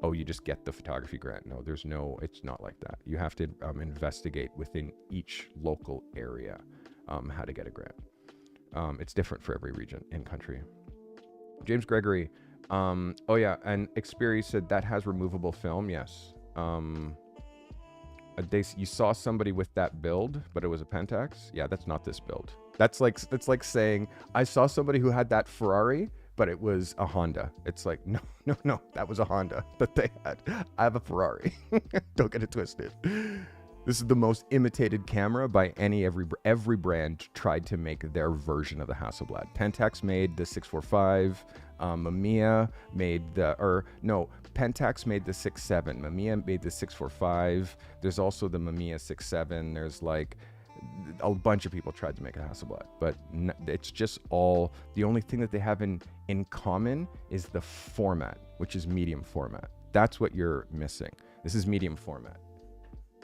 oh, you just get the photography grant. No, it's not like that. You have to investigate within each local area how to get a grant. It's different for every region and country. James Gregory, oh yeah, and Xperi said that has removable film, yes. You saw somebody with that build, but it was a Pentax. Yeah, that's not this build. It's like saying, I saw somebody who had that Ferrari, but it was a Honda. It's like, no, that was a Honda that they had. I have a Ferrari. Don't get it twisted. This is the most imitated camera by every brand tried to make their version of the Hasselblad. Pentax made the 645. Mamiya made Pentax made the 6.7. Mamiya made the 645. There's also the Mamiya 6.7. There's like a bunch of people tried to make a Hasselblad, but it's just all, the only thing that they have in common is the format, which is medium format. That's what you're missing. This is medium format.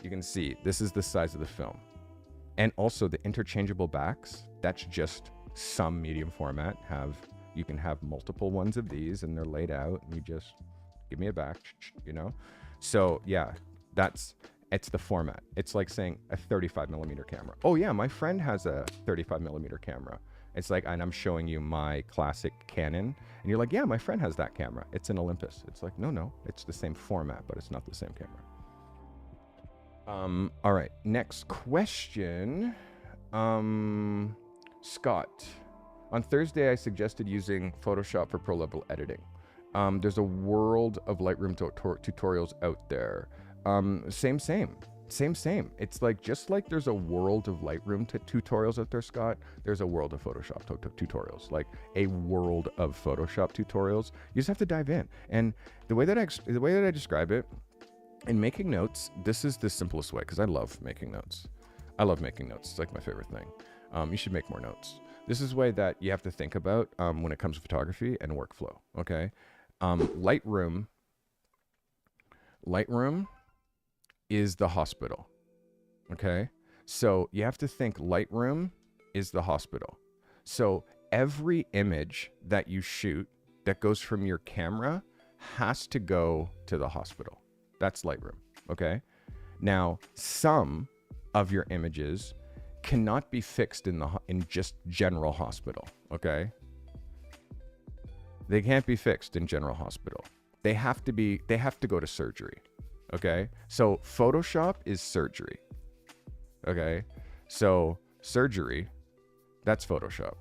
You can see this is the size of the film. And also the interchangeable backs, that's just some medium format. You can have multiple ones of these and they're laid out and you just give me a back, you know? So yeah, it's the format. It's like saying a 35mm camera. Oh yeah, my friend has a 35mm camera. It's like, and I'm showing you my classic Canon and you're like, yeah, my friend has that camera. It's an Olympus. It's like, no, it's the same format, but it's not the same camera. All right, next question. Scott, on Thursday, I suggested using Photoshop for pro-level editing. There's a world of Lightroom tutorials out there. Same. It's like, just like there's a world of Lightroom tutorials out there, Scott, there's a world of Photoshop tutorials, like a world of Photoshop tutorials. You just have to dive in. And the way that I describe it, in making notes, this is the simplest way, because I love making notes. It's like my favorite thing. You should make more notes. This is the way that you have to think about when it comes to photography and workflow, okay? Lightroom is the hospital, okay? So you have to think Lightroom is the hospital. So every image that you shoot that goes from your camera has to go to the hospital. That's Lightroom, okay? Now, some of your images cannot be fixed in just general hospital, okay? They can't be fixed in general hospital. They have to go to surgery, okay? So Photoshop is surgery, okay? So surgery, that's Photoshop.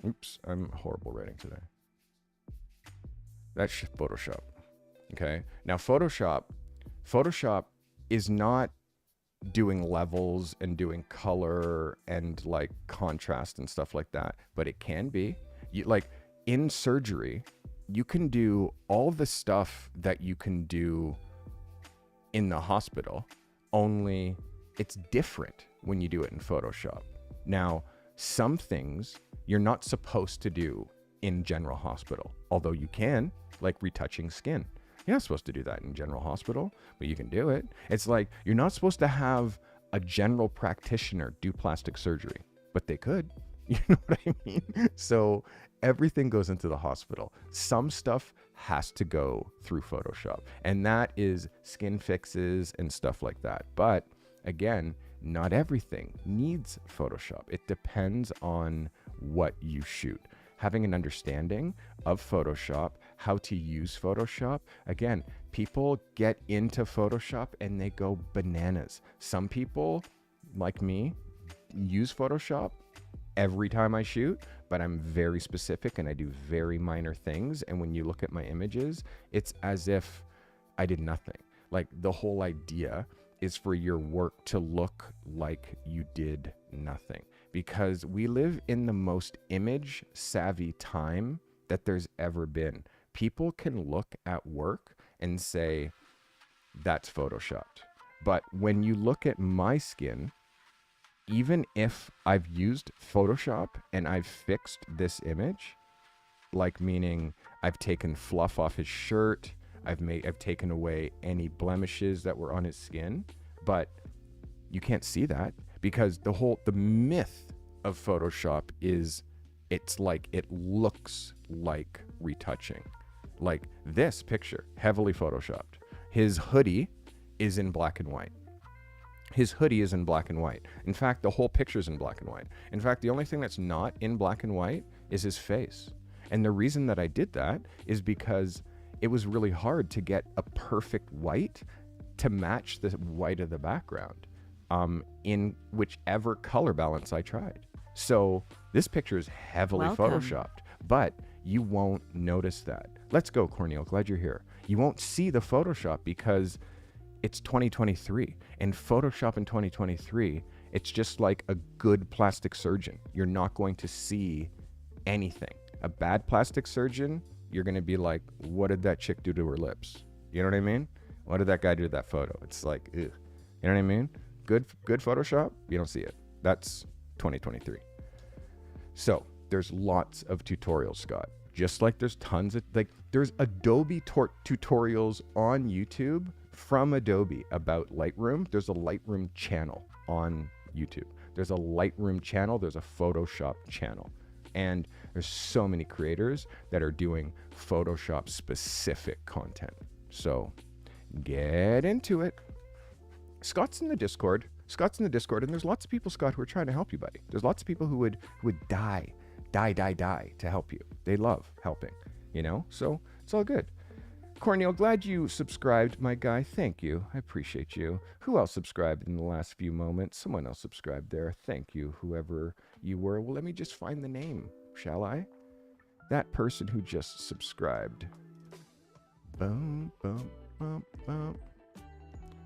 Oops, I'm horrible writing today. That's Photoshop. Okay. Now Photoshop is not doing levels and doing color and like contrast and stuff like that, but it can be. Like in surgery, you can do all the stuff that you can do in the hospital, only it's different when you do it in Photoshop. Now, some things you're not supposed to do in general hospital, although you can, like retouching skin. You're not supposed to do that in general hospital, but you can do it. It's like, you're not supposed to have a general practitioner do plastic surgery, but they could. You know what I mean? So everything goes into the hospital. Some stuff has to go through Photoshop, and that is skin fixes and stuff like that. But again, not everything needs Photoshop. It depends on what you shoot. Having an understanding of Photoshop, how to use Photoshop. Again, people get into Photoshop and they go bananas. Some people, like me, use Photoshop every time I shoot, but I'm very specific and I do very minor things. And when you look at my images, it's as if I did nothing. Like, the whole idea is for your work to look like you did nothing, because we live in the most image savvy time that there's ever been. People can look at work and say, that's Photoshopped. But when you look at my skin, even if I've used Photoshop and I've fixed this image, like meaning I've taken fluff off his shirt, I've taken away any blemishes that were on his skin, but you can't see that, because the myth of Photoshop is it's like, it looks like retouching. Like this picture, heavily Photoshopped. His hoodie is in black and white. In fact, the whole picture's in black and white. In fact, the only thing that's not in black and white is his face. And the reason that I did that is because it was really hard to get a perfect white to match the white of the background in whichever color balance I tried. So this picture is heavily Photoshopped, but you won't notice that. Let's go, Cornel. Glad you're here. You won't see the Photoshop because it's 2023, and Photoshop in 2023, it's just like a good plastic surgeon. You're not going to see anything. A bad plastic surgeon, you're going to be like, what did that chick do to her lips? You know what I mean? What did that guy do to that photo? It's like, ugh. You know what I mean? good Photoshop, you don't see it. That's 2023. So there's lots of tutorials, Scott. Just like there's tons of, like, there's Adobe tutorials on YouTube from Adobe about Lightroom. There's a Lightroom channel on YouTube. There's a Lightroom channel. There's a Photoshop channel. And there's so many creators that are doing Photoshop specific content. So get into it. Scott's in the Discord. And there's lots of people, Scott, who are trying to help you, buddy. There's lots of people who would die to help you. They love helping, you know? So it's all good. Cornel, glad you subscribed, my guy. Thank you. I appreciate you. Who else subscribed in the last few moments? Someone else subscribed there. Thank you, whoever you were. Well, let me just find the name, shall I? That person who just subscribed. Boom, boom, boom, boom.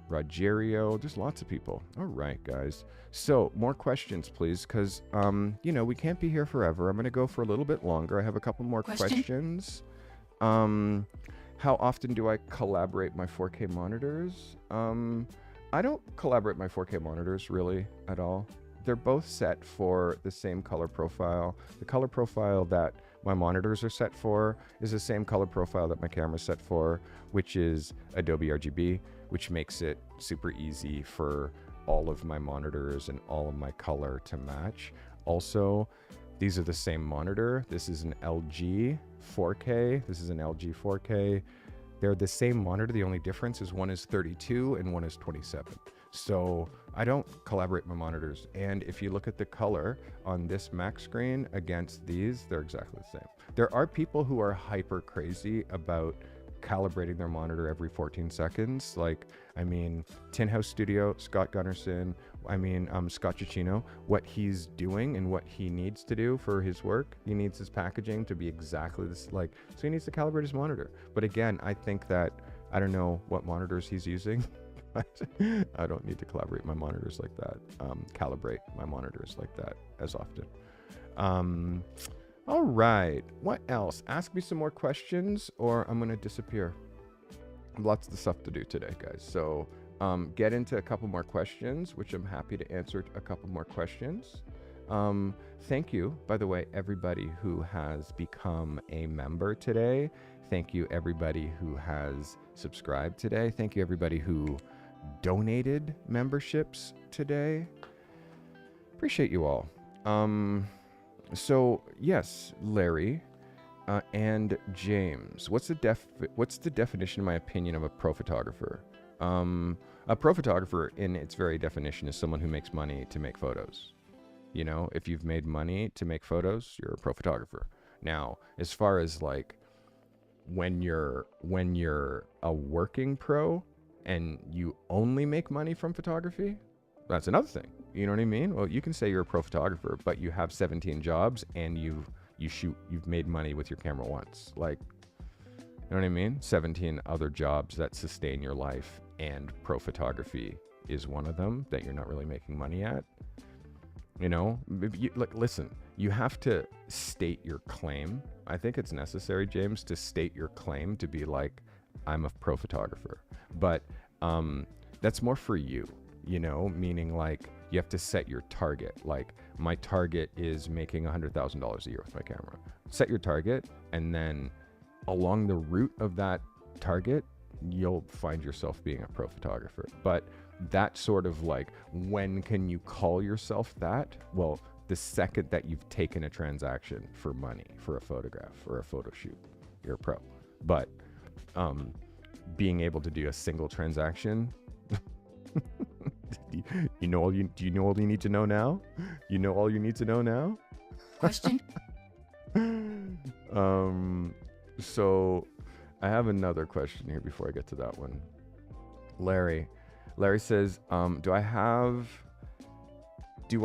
Rogerio, there's lots of people. All right, guys. So more questions, please, because, you know, we can't be here forever. I'm going to go for a little bit longer. I have a couple more questions. How often do I collaborate my 4K monitors? I don't collaborate my 4K monitors really at all. They're both set for the same color profile. The color profile that my monitors are set for is the same color profile that my camera's set for, which is Adobe RGB, which makes it super easy for all of my monitors and all of my color to match. Also, these are the same monitor. This is an LG 4K. This is an LG 4K. They're the same monitor. The only difference is one is 32 and one is 27. So I don't collaborate my monitors. And if you look at the color on this Mac screen against these, they're exactly the same. There are people who are hyper crazy about calibrating their monitor every 14 seconds. Like, I mean, Tin House Studio, Scott Gunnarsson, Scott Ciccino, what he's doing and what he needs to do for his work, he needs his packaging to be exactly this, like, so he needs to calibrate his monitor. But again, I think that, I don't know what monitors he's using. I don't need to collaborate my monitors like that, calibrate my monitors like that as often. All right, what else? Ask me some more questions or I'm gonna disappear. Lots of stuff to do today, guys. So get into a couple more questions, which I'm happy to answer a couple more questions. Thank you, by the way, everybody who has become a member today. Thank you, everybody who has subscribed today. Thank you, everybody who donated memberships today. Appreciate you all. So yes, Larry and James, what's the definition, in my opinion, of a pro photographer? A pro photographer, in its very definition, is someone who makes money to make photos. You know, if you've made money to make photos, you're a pro photographer. Now, as far as like when you're a working pro and you only make money from photography, that's another thing. You know what I mean? Well, you can say you're a pro photographer, but you have 17 jobs and you've made money with your camera once. Like, you know what I mean? 17 other jobs that sustain your life, and pro photography is one of them that you're not really making money at. You know, listen, you have to state your claim. I think it's necessary, James, to state your claim to be like, I'm a pro photographer. But that's more for you, you know, meaning like you have to set your target. Like, my target is making $100,000 a year with my camera. Set your target, and then along the route of that target, you'll find yourself being a pro photographer. But that sort of like, when can you call yourself that? Well, the second that you've taken a transaction for money for a photograph or a photo shoot, you're a pro. But being able to do a single transaction, do you know all you need to know now? You know all you need to know now? Question. So I have another question here before I get to that one. Larry says, do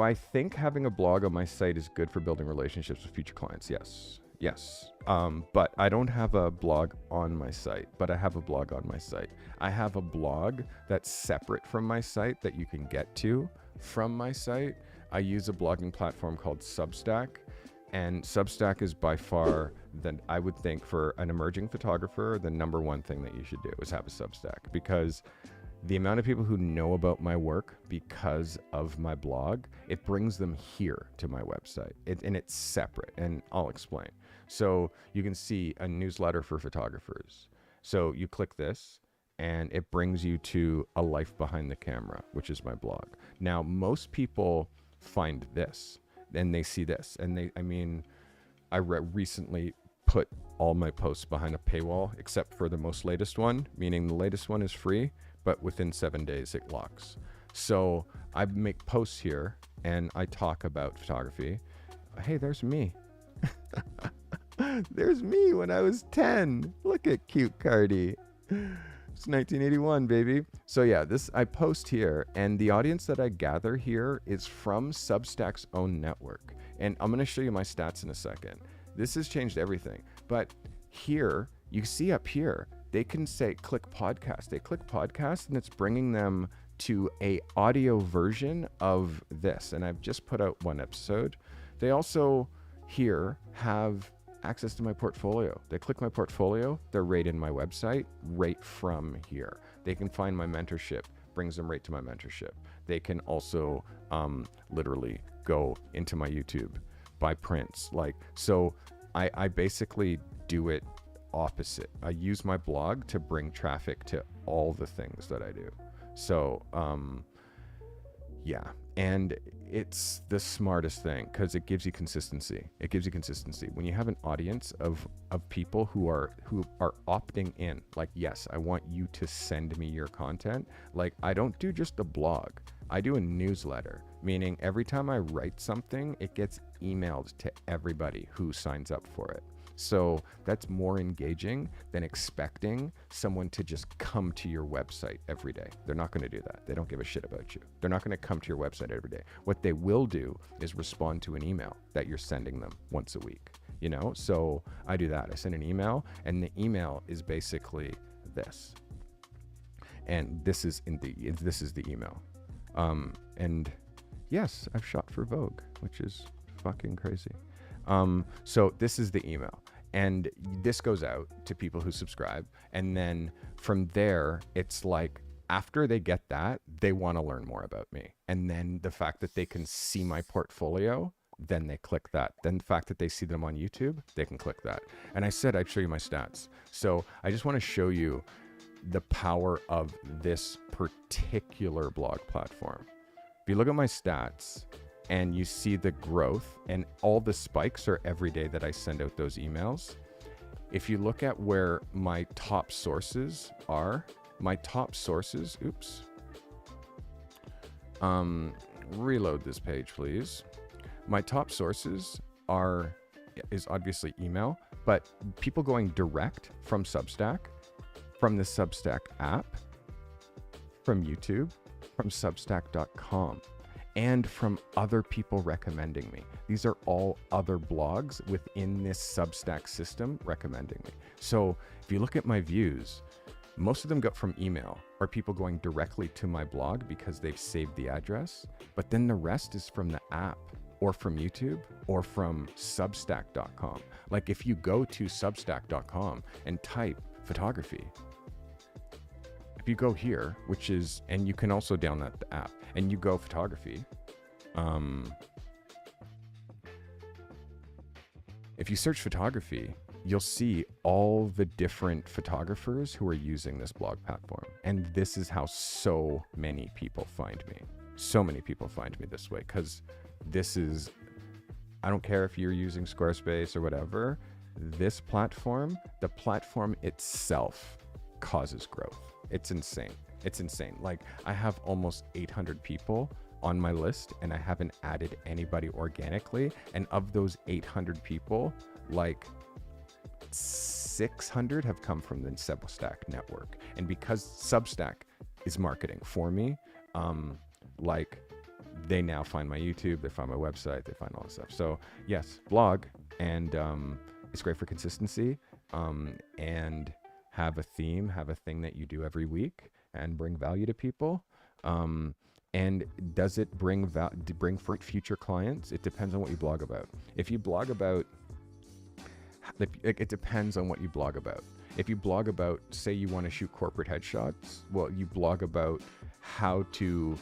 I think having a blog on my site is good for building relationships with future clients? Yes. But I don't have a blog on my site, but I have a blog on my site. I have a blog that's separate from my site that you can get to from my site. I use a blogging platform called Substack, and Substack is by far, I would think, for an emerging photographer, the number one thing that you should do is have a Substack, because the amount of people who know about my work because of my blog, it brings them here to my website. And it's separate, and I'll explain. So you can see a newsletter for photographers. So you click this, and it brings you to A Life Behind the Camera, which is my blog. Now, most people find this, and they see this, and I recently put all my posts behind a paywall, except for the most latest one, meaning the latest one is free, but within 7 days it locks. So I make posts here, and I talk about photography. Hey, there's me. There's me when I was 10. Look at cute Carty. It's 1981, baby. So yeah, I post here, and the audience that I gather here is from Substack's own network. And I'm going to show you my stats in a second. This has changed everything. But here, you see up here, they can say click podcast. They click podcast, and it's bringing them to a audio version of this. And I've just put out one episode. They also here have access to my portfolio. They click my portfolio, they're right in my website, right from here. They can find my mentorship, brings them right to my mentorship. They can also literally go into my YouTube, buy prints. So I basically do it opposite. I use my blog to bring traffic to all the things that I do. So yeah, and it's the smartest thing because it gives you consistency. It gives you consistency. When you have an audience of people who are opting in, like, yes, I want you to send me your content. Like, I don't do just a blog. I do a newsletter, meaning every time I write something, it gets emailed to everybody who signs up for it. So that's more engaging than expecting someone to just come to your website every day. They're not going to do that. They don't give a shit about you. They're not going to come to your website every day. What they will do is respond to an email that you're sending them once a week, So I do that. I send an email, and the email is basically this. And this is the email. And yes, I've shot for Vogue, which is fucking crazy. So this is the email, and this goes out to people who subscribe. And then from there, it's like, after they get that, they want to learn more about me. And then the fact that they can see my portfolio, then they click that. Then the fact that they see them on YouTube, they can click that. And I said I'd show you my stats. So I just want to show you the power of this particular blog platform. If you look at my stats, and you see the growth, and all the spikes are every day that I send out those emails. If you look at where my top sources are, reload this page, please. My top sources is obviously email, but people going direct from Substack, from the Substack app, from YouTube, from Substack.com. and from other people recommending me. These are all other blogs within this Substack system recommending me. So if you look at my views, most of them got from email or people going directly to my blog because they've saved the address. But then the rest is from the app or from YouTube or from Substack.com. Like, if you go to Substack.com and type photography, if you go here, and you can also download the app, and you go photography, if you search photography, you'll see all the different photographers who are using this blog platform. And this is how so many people find me. So many people find me this way, because I don't care if you're using Squarespace or whatever, this platform, the platform itself causes growth. It's insane. It's insane. Like, I have almost 800 people on my list, and I haven't added anybody organically. And of those 800 people, like 600 have come from the Substack network. And because Substack is marketing for me, they now find my YouTube, they find my website, they find all this stuff. So yes, blog, and it's great for consistency, and have a theme, have a thing that you do every week and bring value to people. And does it bring future clients? It depends on what you blog about. If you blog about, it depends on what you blog about. If you blog about, say you want to shoot corporate headshots, well, you blog about how to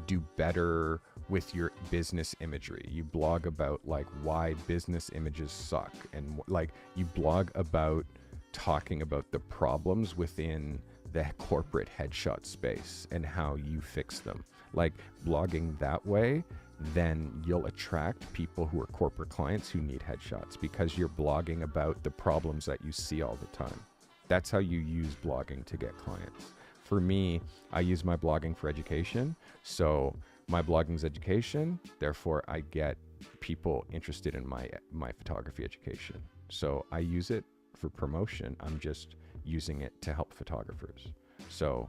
do better with your business imagery. You blog about like why business images suck, and like you blog about talking about the problems within the corporate headshot space and how you fix them. Like blogging that way, then you'll attract people who are corporate clients who need headshots because you're blogging about the problems that you see all the time. That's how you use blogging to get clients. For me, I use my blogging for education. So my blogging is education, therefore I get people interested in my photography education. So I use it for promotion. I'm just using it to help photographers. So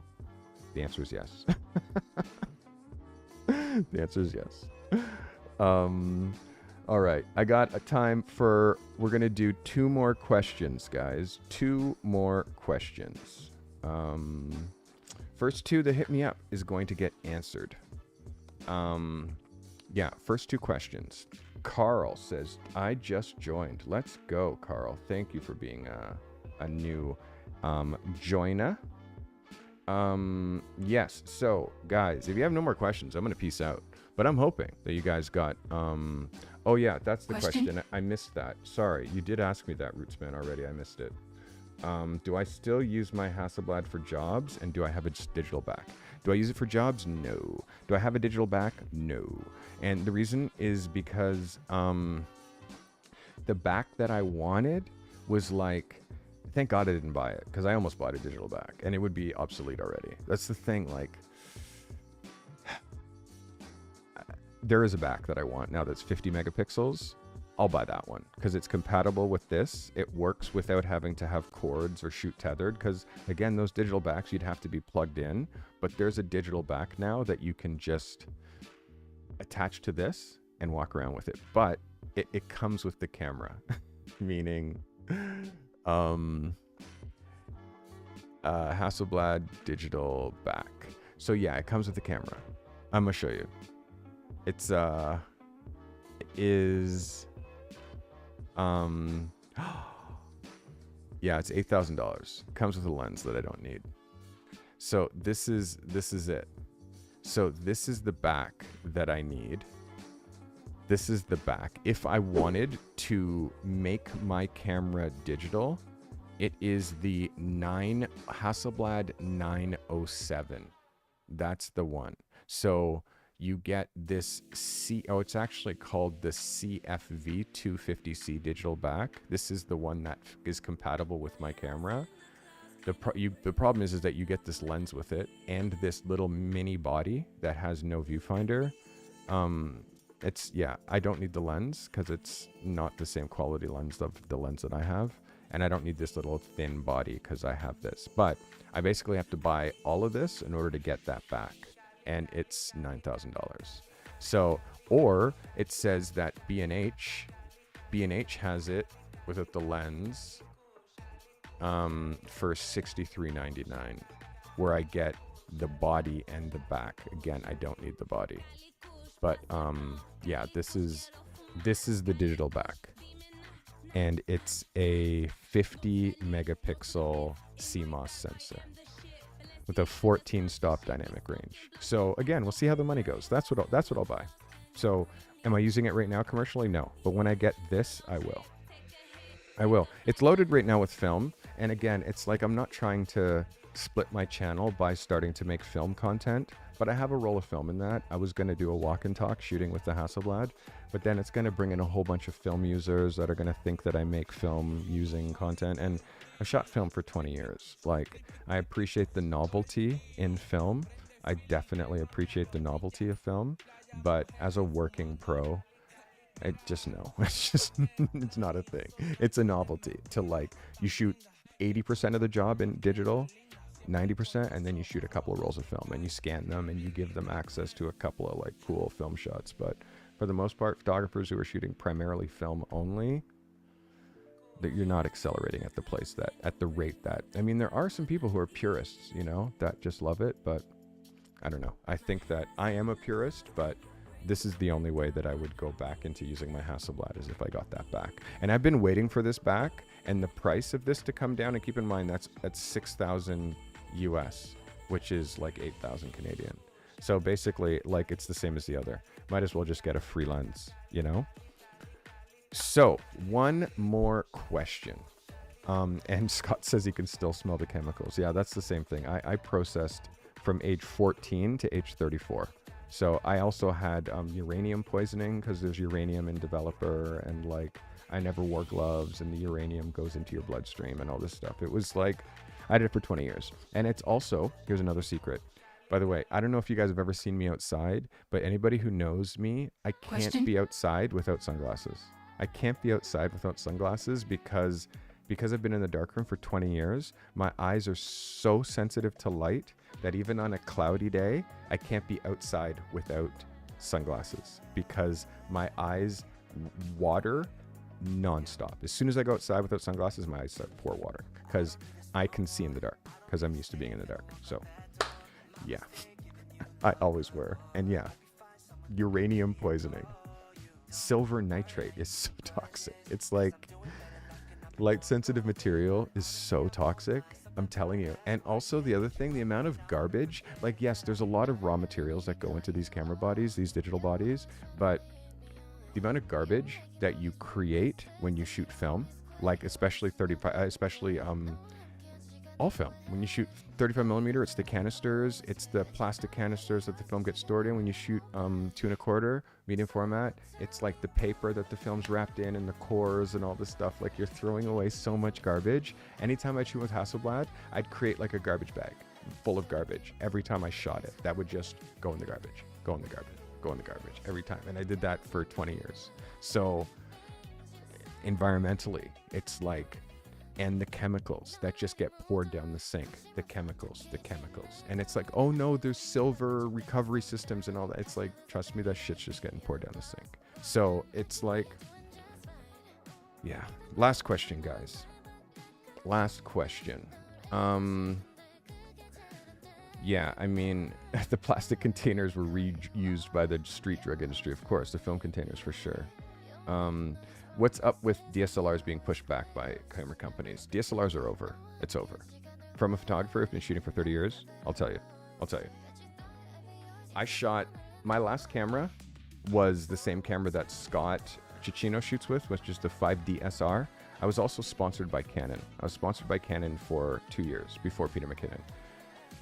the answer is yes. The answer is yes. All right, I got a time for, we're gonna do 2 more questions, guys. 2 more questions. First 2 that hit me up is going to get answered. Yeah, first 2 questions. Carl says, I just joined. Let's go, Carl. Thank you for being a new joiner. Yes, so guys, if you have no more questions, I'm gonna peace out. But I'm hoping that you guys got, oh yeah, that's the question. I missed that. Sorry, you did ask me that, Rootsman, already. I missed it. Do I still use my Hasselblad for jobs, and do I have a digital back? Do I use it for jobs? No. Do I have a digital back? No. And the reason is because the back that I wanted was like, thank God I didn't buy it, because I almost bought a digital back and it would be obsolete already. That's the thing, like, there is a back that I want now that's 50 megapixels. I'll buy that one because it's compatible with this. It works without having to have cords or shoot tethered, because again, those digital backs, you'd have to be plugged in, but there's a digital back now that you can just attach to this and walk around with it. But it comes with the camera, meaning Hasselblad digital back. So yeah, it comes with the camera. I'm gonna show you. It's yeah, it's $8,000. Comes with a lens that I don't need. So this is it. So this is the back that I need. This is the back. If I wanted to make my camera digital, it is the Hasselblad 907. That's the one. So you get this it's actually called the CFV 250C digital back. This is the one that is compatible with my camera. The problem is that you get this lens with it and this little mini body that has no viewfinder. I don't need the lens because it's not the same quality lens of the lens that I have. And I don't need this little thin body because I have this. But I basically have to buy all of this in order to get that back. And it's $9,000. So, or it says that B&H has it without the lens for $63.99, where I get the body and the back. Again, I don't need the body, but yeah, this is the digital back, and it's a 50 megapixel CMOS sensor with a 14 stop dynamic range. So again, we'll see how the money goes. That's what I'll buy. So am I using it right now commercially? No. But when I get this, I will. It's loaded right now with film. And again, it's like I'm not trying to split my channel by starting to make film content, but I have a roll of film in that. I was going to do a walk and talk shooting with the Hasselblad, but then it's going to bring in a whole bunch of film users that are going to think that I make film using content. And I've shot film for 20 years. Like, I appreciate the novelty in film. I definitely appreciate the novelty of film, but as a working pro, it's not a thing. It's a novelty to, like, you shoot 80% of the job in digital, 90%, and then you shoot a couple of rolls of film and you scan them and you give them access to a couple of like cool film shots. But for the most part, photographers who are shooting primarily film only, that you're not accelerating at the rate that, I mean, there are some people who are purists, that just love it, but I don't know. I think that I am a purist, but this is the only way that I would go back into using my Hasselblad, is if I got that back. And I've been waiting for this back, And the price of this to come down, and keep in mind that's 6,000 US, which is like 8,000 Canadian. So basically, like, it's the same as the other. Might as well just get a free lens, you know? So one more question. And Scott says he can still smell the chemicals. Yeah, that's the same thing. I processed from age 14 to age 34. So I also had uranium poisoning because there's uranium in developer, and like I never wore gloves and the uranium goes into your bloodstream and all this stuff. It was like, I did it for 20 years. And it's also, here's another secret. By the way, I don't know if you guys have ever seen me outside, but anybody who knows me, I can't be outside without sunglasses. I can't be outside without sunglasses because I've been in the darkroom for 20 years, my eyes are so sensitive to light that even on a cloudy day, I can't be outside without sunglasses because my eyes water nonstop. As soon as I go outside without sunglasses, my eyes start pour water because I can see in the dark because I'm used to being in the dark. So yeah, I always wear. And yeah, uranium poisoning. Silver nitrate is so toxic. It's like, light sensitive material is so toxic, I'm telling you. And also the other thing, the amount of garbage, like, yes, there's a lot of raw materials that go into these camera bodies, these digital bodies, but the amount of garbage that you create when you shoot film, like especially all film. When you shoot 35 millimeter, it's the canisters, it's the plastic canisters that the film gets stored in. When you shoot 2 1/4 medium format, it's like the paper that the film's wrapped in and the cores and all this stuff. Like, you're throwing away so much garbage. Anytime I shoot with Hasselblad, I'd create like a garbage bag full of garbage every time I shot it. That would just go in the garbage, go in the garbage, go in the garbage every time. And I did that for 20 years. So environmentally, it's like, and the chemicals that just get poured down the sink, the chemicals. And it's like, oh no, there's silver recovery systems and all that. It's like, trust me, that shit's just getting poured down the sink. So it's like, yeah. Last question, guys. Last question. Yeah, I mean, the plastic containers were reused by the street drug industry, of course, the film containers for sure. What's up with DSLRs being pushed back by camera companies? DSLRs are over. It's over. From a photographer who's been shooting for 30 years, I'll tell you. I shot, my last camera was the same camera that Scott Cicchino shoots with, which is the 5D SR. I was also sponsored by Canon. I was sponsored by Canon for 2 years before Peter McKinnon.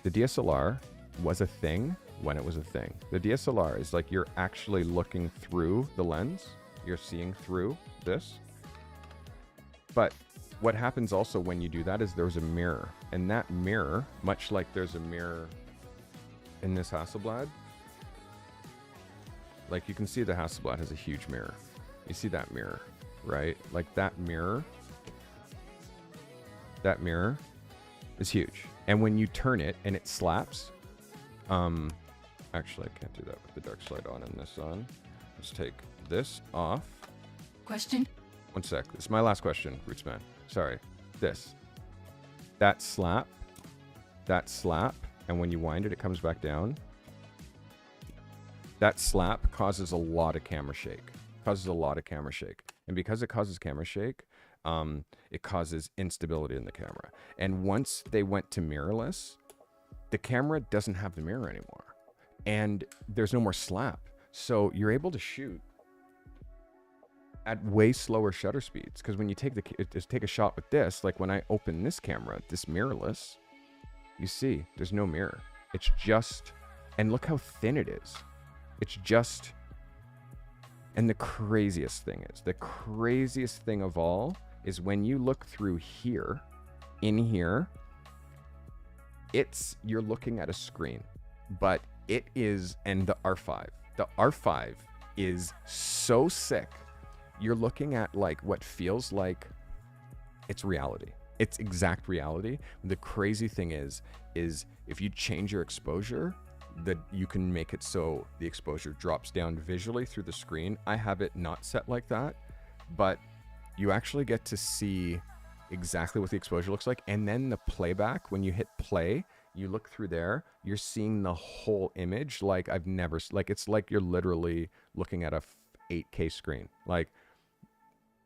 The DSLR was a thing when it was a thing. The DSLR is like, you're actually looking through the lens. You're seeing through this. But what happens also when you do that is there's a mirror. And that mirror, much like there's a mirror in this Hasselblad, like you can see the Hasselblad has a huge mirror. You see that mirror, right? Like that mirror is huge. And when you turn it and it slaps, actually I can't do that with the dark slide on and this on. Let's take this off. Question? One sec. This is my last question, Rootsman. Sorry. That slap, and when you wind it, it comes back down. That slap causes a lot of camera shake. And because it causes camera shake, it causes instability in the camera. And once they went to mirrorless, the camera doesn't have the mirror anymore. And there's no more slap. So you're able to shoot at way slower shutter speeds. Because when you take a shot with this, like when I open this camera, this mirrorless, you see there's no mirror. It's just, and look how thin it is. It's just, and the craziest thing of all is when you look through here, in here, you're looking at a screen, but it is, and the R5 is so sick. You're looking at like what feels like it's reality. It's exact reality. The crazy thing is if you change your exposure, that you can make it so the exposure drops down visually through the screen. I have it not set like that, but you actually get to see exactly what the exposure looks like. And then the playback, when you hit play, you look through there, you're seeing the whole image like I've never, like it's like you're literally looking at a 8K screen. Like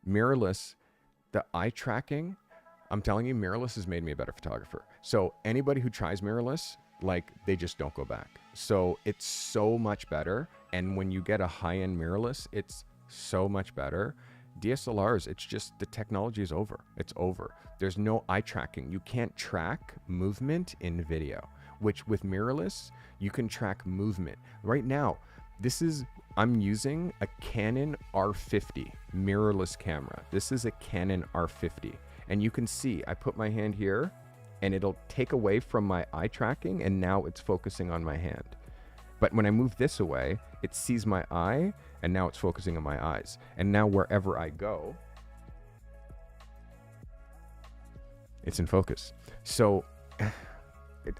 mirrorless the eye tracking, I'm telling you, mirrorless has made me a better photographer. So anybody who tries mirrorless, like, they just don't go back. So it's so much better. And when you get a high-end mirrorless, it's so much better. DSLRs, it's just, the technology is over. It's over. There's no eye tracking. You can't track movement in video, which with mirrorless, you can track movement. Right now, I'm using a Canon R50 mirrorless camera. This is a Canon R50. And you can see, I put my hand here and it'll take away from my eye tracking, and now it's focusing on my hand. But when I move this away, it sees my eye, and now it's focusing on my eyes. And now wherever I go, it's in focus. So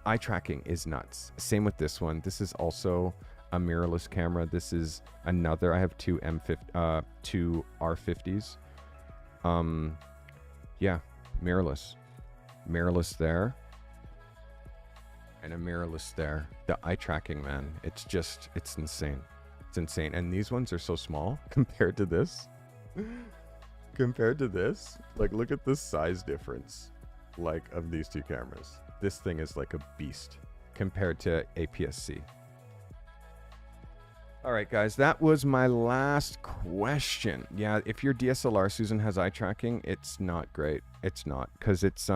eye tracking is nuts. Same with this one. This is also a mirrorless camera. This is another, I have two two R50s. Yeah, mirrorless there, and a mirrorless there. The eye tracking, man, it's insane. It's insane. And these ones are so small compared to this. Like, look at the size difference, like, of these two cameras. This thing is like a beast compared to APS-C. All right, guys, that was my last question. Yeah, if your DSLR, Susan, has eye tracking, it's not great. It's not, because it's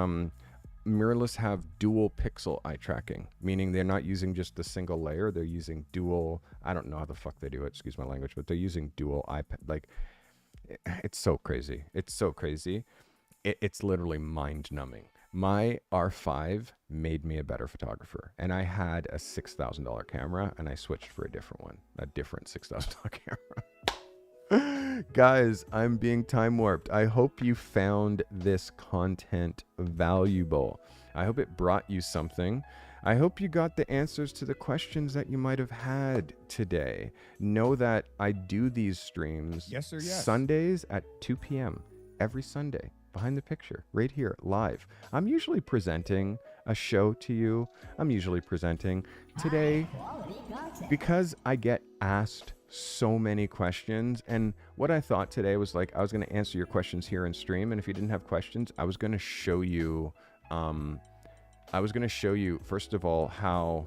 mirrorless have dual pixel eye tracking, meaning they're not using just the single layer. They're using dual, I don't know how the fuck they do it, excuse my language, but they're using dual like, it's so crazy. It's so crazy. It's literally mind numbing. My R5 made me a better photographer, and I had a $6,000 camera, and I switched for a different one, a different $6,000 camera. Guys, I'm being time warped. I hope you found this content valuable. I hope it brought you something. I hope you got the answers to the questions that you might have had today. Know that I do these streams Sundays at 2 p.m. every Sunday. Behind the picture, right here, live. I'm usually presenting a show to you. I'm usually presenting today because I get asked so many questions. And what I thought today was, like, I was going to answer your questions here in stream. And if you didn't have questions, I was going to show you, first of all, how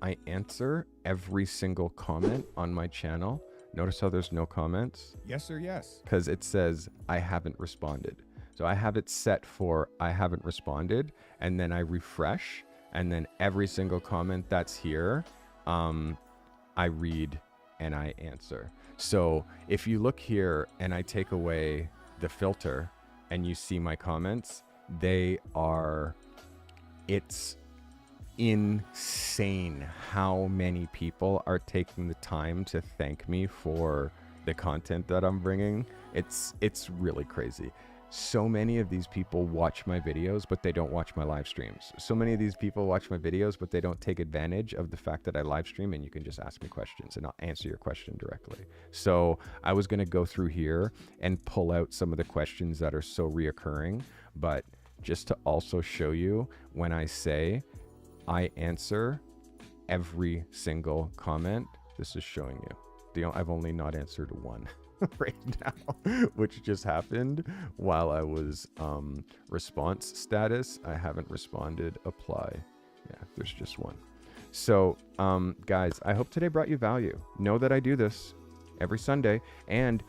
I answer every single comment on my channel. Notice how there's no comments? Yes or yes. Because it says I haven't responded. So I have it set for I haven't responded, and then I refresh, and then every single comment that's here, I read and I answer. So if you look here and I take away the filter and you see my comments, it's insane how many people are taking the time to thank me for the content that I'm bringing. It's really crazy. So many of these people watch my videos, but they don't watch my live streams. So many of these people watch my videos, but they don't take advantage of the fact that I live stream and you can just ask me questions and I'll answer your question directly. So I was going to go through here and pull out some of the questions that are so reoccurring, but just to also show you, when I say I answer every single comment, this is showing you. I've only not answered one right now, which just happened while I was response status. I haven't responded, apply. Yeah, there's just one. So guys, I hope today brought you value. Know that I do this every Sunday. And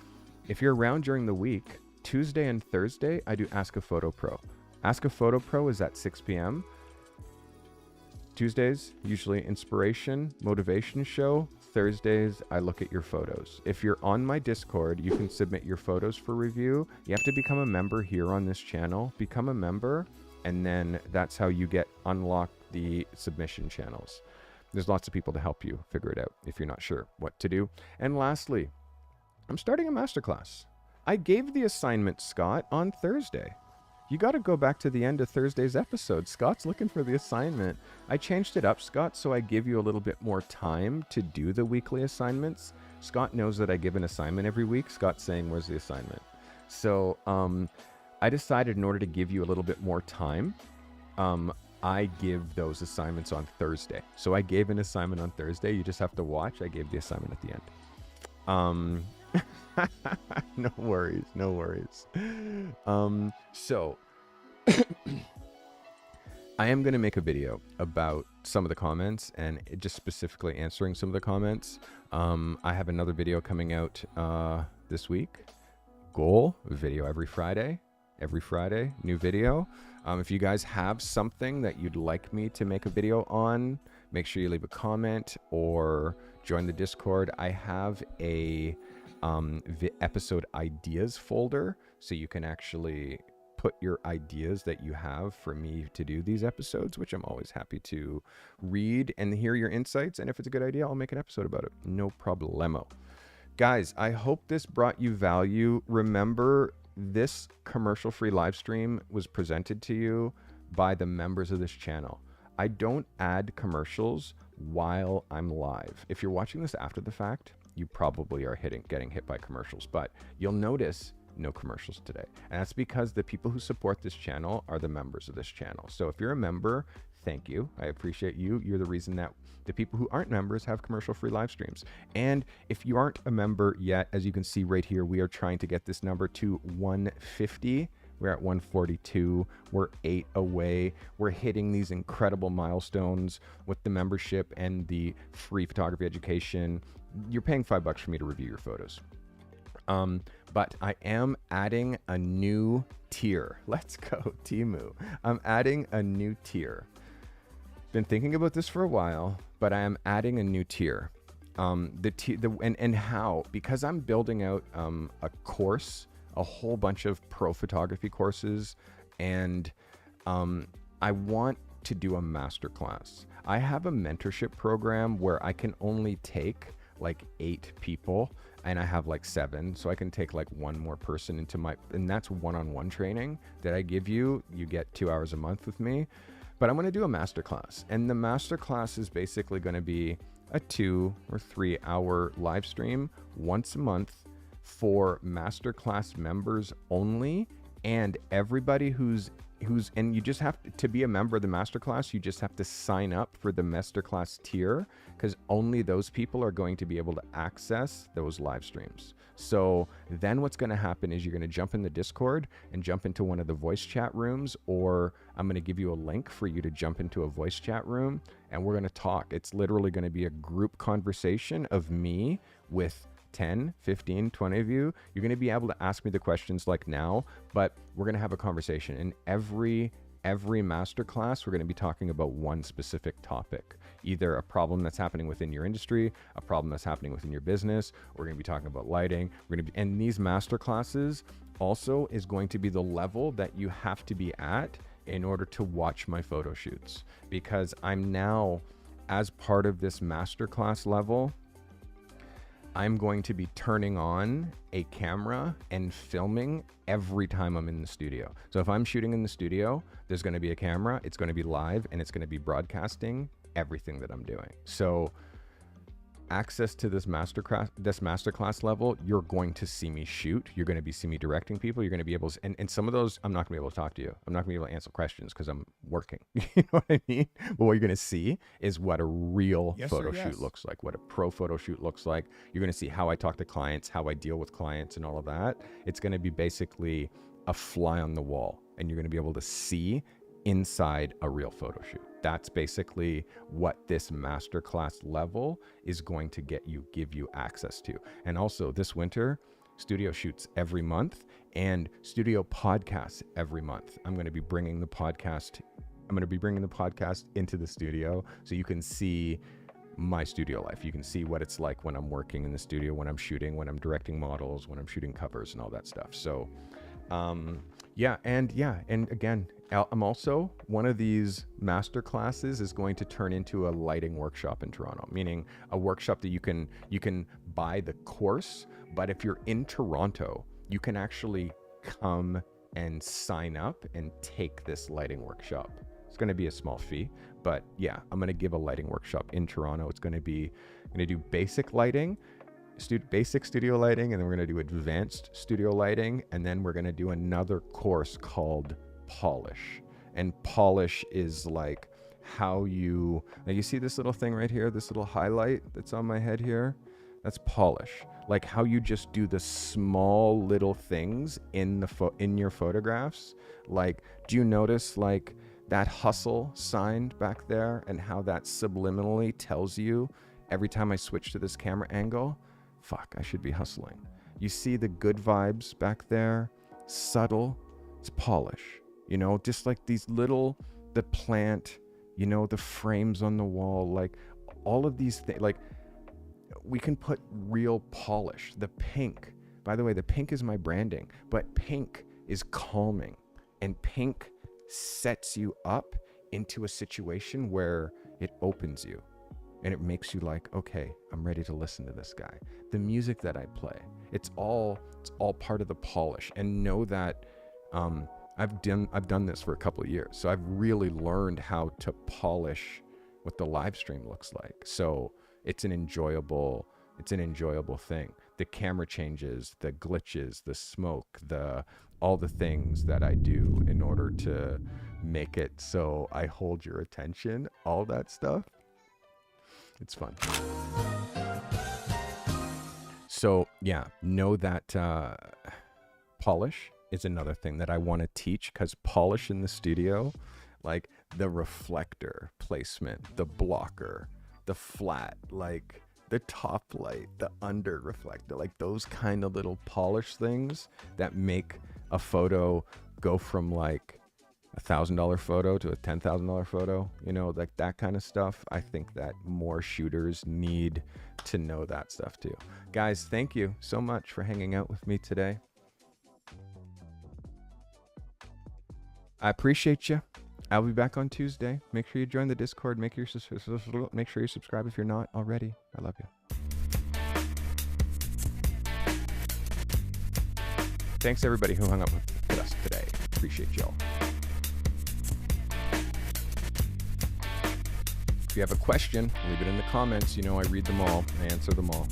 if you're around during the week, Tuesday and Thursday, I do Ask a Photo Pro. Ask a Photo Pro is at 6 p.m. Tuesdays, usually inspiration, motivation show. Thursdays, I look at your photos. If you're on my Discord, you can submit your photos for review. You have to become a member here on this channel. Become a member, and then that's how you get unlock the submission channels. There's lots of people to help you figure it out if you're not sure what to do. And lastly, I'm starting a masterclass. I gave the assignment, Scott, on Thursday. You got to go back to the end of Thursday's episode. Scott's looking for the assignment. I changed it up, Scott, so I give you a little bit more time to do the weekly assignments. Scott knows that I give an assignment every week. Scott's saying, where's the assignment? So I decided, in order to give you a little bit more time, I give those assignments on Thursday. So I gave an assignment on Thursday. You just have to watch. I gave the assignment at the end. No worries, no worries. So I am going to make a video about some of the comments and just specifically answering some of the comments. I have another video coming out this week. Goal video every Friday, new video. If you guys have something that you'd like me to make a video on, make sure you leave a comment or join the Discord. I have a episode ideas folder, so you can actually put your ideas that you have for me to do these episodes, which I'm always happy to read and hear your insights. And if it's a good idea, I'll make an episode about it. No problemo. Guys, I hope this brought you value. Remember, this commercial-free live stream was presented to you by the members of this channel. I don't add commercials while I'm live. If you're watching this after the fact, you probably are getting hit by commercials, but you'll notice no commercials today. And that's because the people who support this channel are the members of this channel. So if you're a member, thank you. I appreciate you. You're the reason that the people who aren't members have commercial-free live streams. And if you aren't a member yet, as you can see right here, we are trying to get this number to 150. We're at 142. We're 8 away. We're hitting these incredible milestones with the membership and the free photography education. You're paying $5 for me to review your photos. But I am adding a new tier. Let's go, Timu. I'm adding a new tier. Been thinking about this for a while, but I am adding a new tier. How? Because I'm building out a course, a whole bunch of pro photography courses, and I want to do a masterclass. I have a mentorship program where I can only take like 8 people, and I have like 7, so I can take like 1 more person into and that's one-on-one training that I give you. You get 2 hours a month with me, but I'm going to do a masterclass, and the masterclass is basically going to be a 2 or 3 hour live stream once a month for masterclass members only, and everybody and you just have to be a member of the masterclass. You just have to sign up for the masterclass tier, because only those people are going to be able to access those live streams. So then what's going to happen is you're going to jump in the Discord and jump into one of the voice chat rooms, or I'm going to give you a link for you to jump into a voice chat room, and we're going to talk. It's literally going to be a group conversation of me with 10, 15, 20 of you. You're going to be able to ask me the questions like now, but we're going to have a conversation. In every masterclass, we're going to be talking about one specific topic, either a problem that's happening within your industry, a problem that's happening within your business. We're going to be talking about lighting. And these masterclasses also is going to be the level that you have to be at in order to watch my photo shoots, because I'm now, as part of this masterclass level, I'm going to be turning on a camera and filming every time I'm in the studio. So if I'm shooting in the studio, there's going to be a camera, it's going to be live, and it's going to be broadcasting everything that I'm doing. So access to this masterclass level, you're going to see me shoot. You're going to see me directing people. You're going to be able to, and some of those, I'm not going to be able to talk to you. I'm not going to be able to answer questions because I'm working. You know what I mean? But what you're going to see is what a real photo shoot looks like, what a pro photo shoot looks like. You're going to see how I talk to clients, how I deal with clients, and all of that. It's going to be basically a fly on the wall, and you're going to be able to see inside a real photo shoot. That's basically what this masterclass level is going to give you access to. And also this winter, studio shoots every month and studio podcasts every month. I'm going to be bringing the podcast into the studio, so you can see my studio life. You can see what it's like when I'm working in the studio, when I'm shooting, when I'm directing models, when I'm shooting covers and all that stuff. So and again, I'm also, one of these master classes is going to turn into a lighting workshop in Toronto, meaning a workshop that you can buy the course, but if you're in Toronto, you can actually come and sign up and take this lighting workshop. It's going to be a small fee, but yeah, I'm going to give a lighting workshop in Toronto. I'm going to do basic lighting, basic studio lighting, and then we're going to do advanced studio lighting, and then we're going to do another course called polish. And polish is like how you see this little thing right here, this little highlight that's on my head here, that's polish. like how you just do the small little things in in your photographs. Like, do you notice like that hustle sign back there and how that subliminally tells you every time I switch to this camera angle, fuck, I should be hustling. You see the good vibes back there, subtle, it's polish, you know, just like these little, the plant, you know, the frames on the wall, like all of these things, like we can put real polish. The pink, by the way, the pink is my branding, but pink is calming, and pink sets you up into a situation where it opens you and it makes you like, okay, I'm ready to listen to this guy. The music that I play, it's all part of the polish. And know that I've done this for a couple of years, so I've really learned how to polish what the live stream looks like. So it's an enjoyable thing. The camera changes, the glitches, the smoke, all the things that I do in order to make it so I hold your attention, all that stuff. It's fun. So yeah, know that polish is another thing that I want to teach, because polish in the studio, like the reflector placement, the blocker, the flat, like the top light, the under reflector, like those kind of little polish things that make a photo go from like $1,000 photo to a $10,000 photo, you know, like that kind of stuff. I think that more shooters need to know that stuff too. Guys, thank you so much for hanging out with me today. I appreciate you. I'll be back on Tuesday. Make sure you join the Discord. Make sure you subscribe if you're not already. I love you. Thanks everybody who hung up with us today. Appreciate y'all. If you have a question, leave it in the comments. You know, I read them all. I answer them all.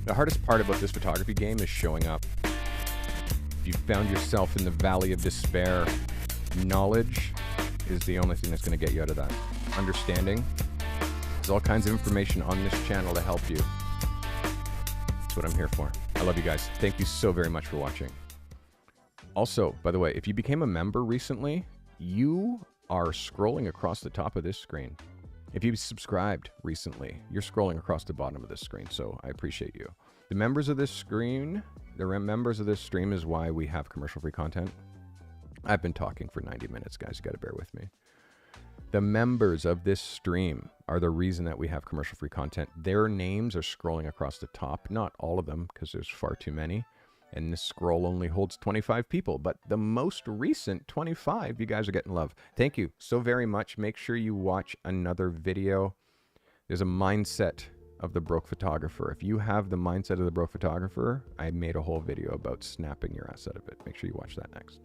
The hardest part about this photography game is showing up. If you found yourself in the valley of despair, knowledge is the only thing that's going to get you out of that. Understanding. There's all kinds of information on this channel to help you. That's what I'm here for. I love you guys. Thank you so very much for watching. Also, by the way, if you became a member recently, you are scrolling across the top of this screen. If you subscribed recently, you're scrolling across the bottom of this screen, so I appreciate you. The members of this screen, the members of this stream is why we have commercial-free content. I've been talking for 90 minutes, guys. You got to bear with me. The members of this stream are the reason that we have commercial-free content. Their names are scrolling across the top. Not all of them, because there's far too many. And this scroll only holds 25 people. But the most recent 25, you guys are getting love. Thank you so very much. Make sure you watch another video. There's a mindset of the broke photographer. If you have the mindset of the broke photographer, I made a whole video about snapping your ass out of it. Make sure you watch that next.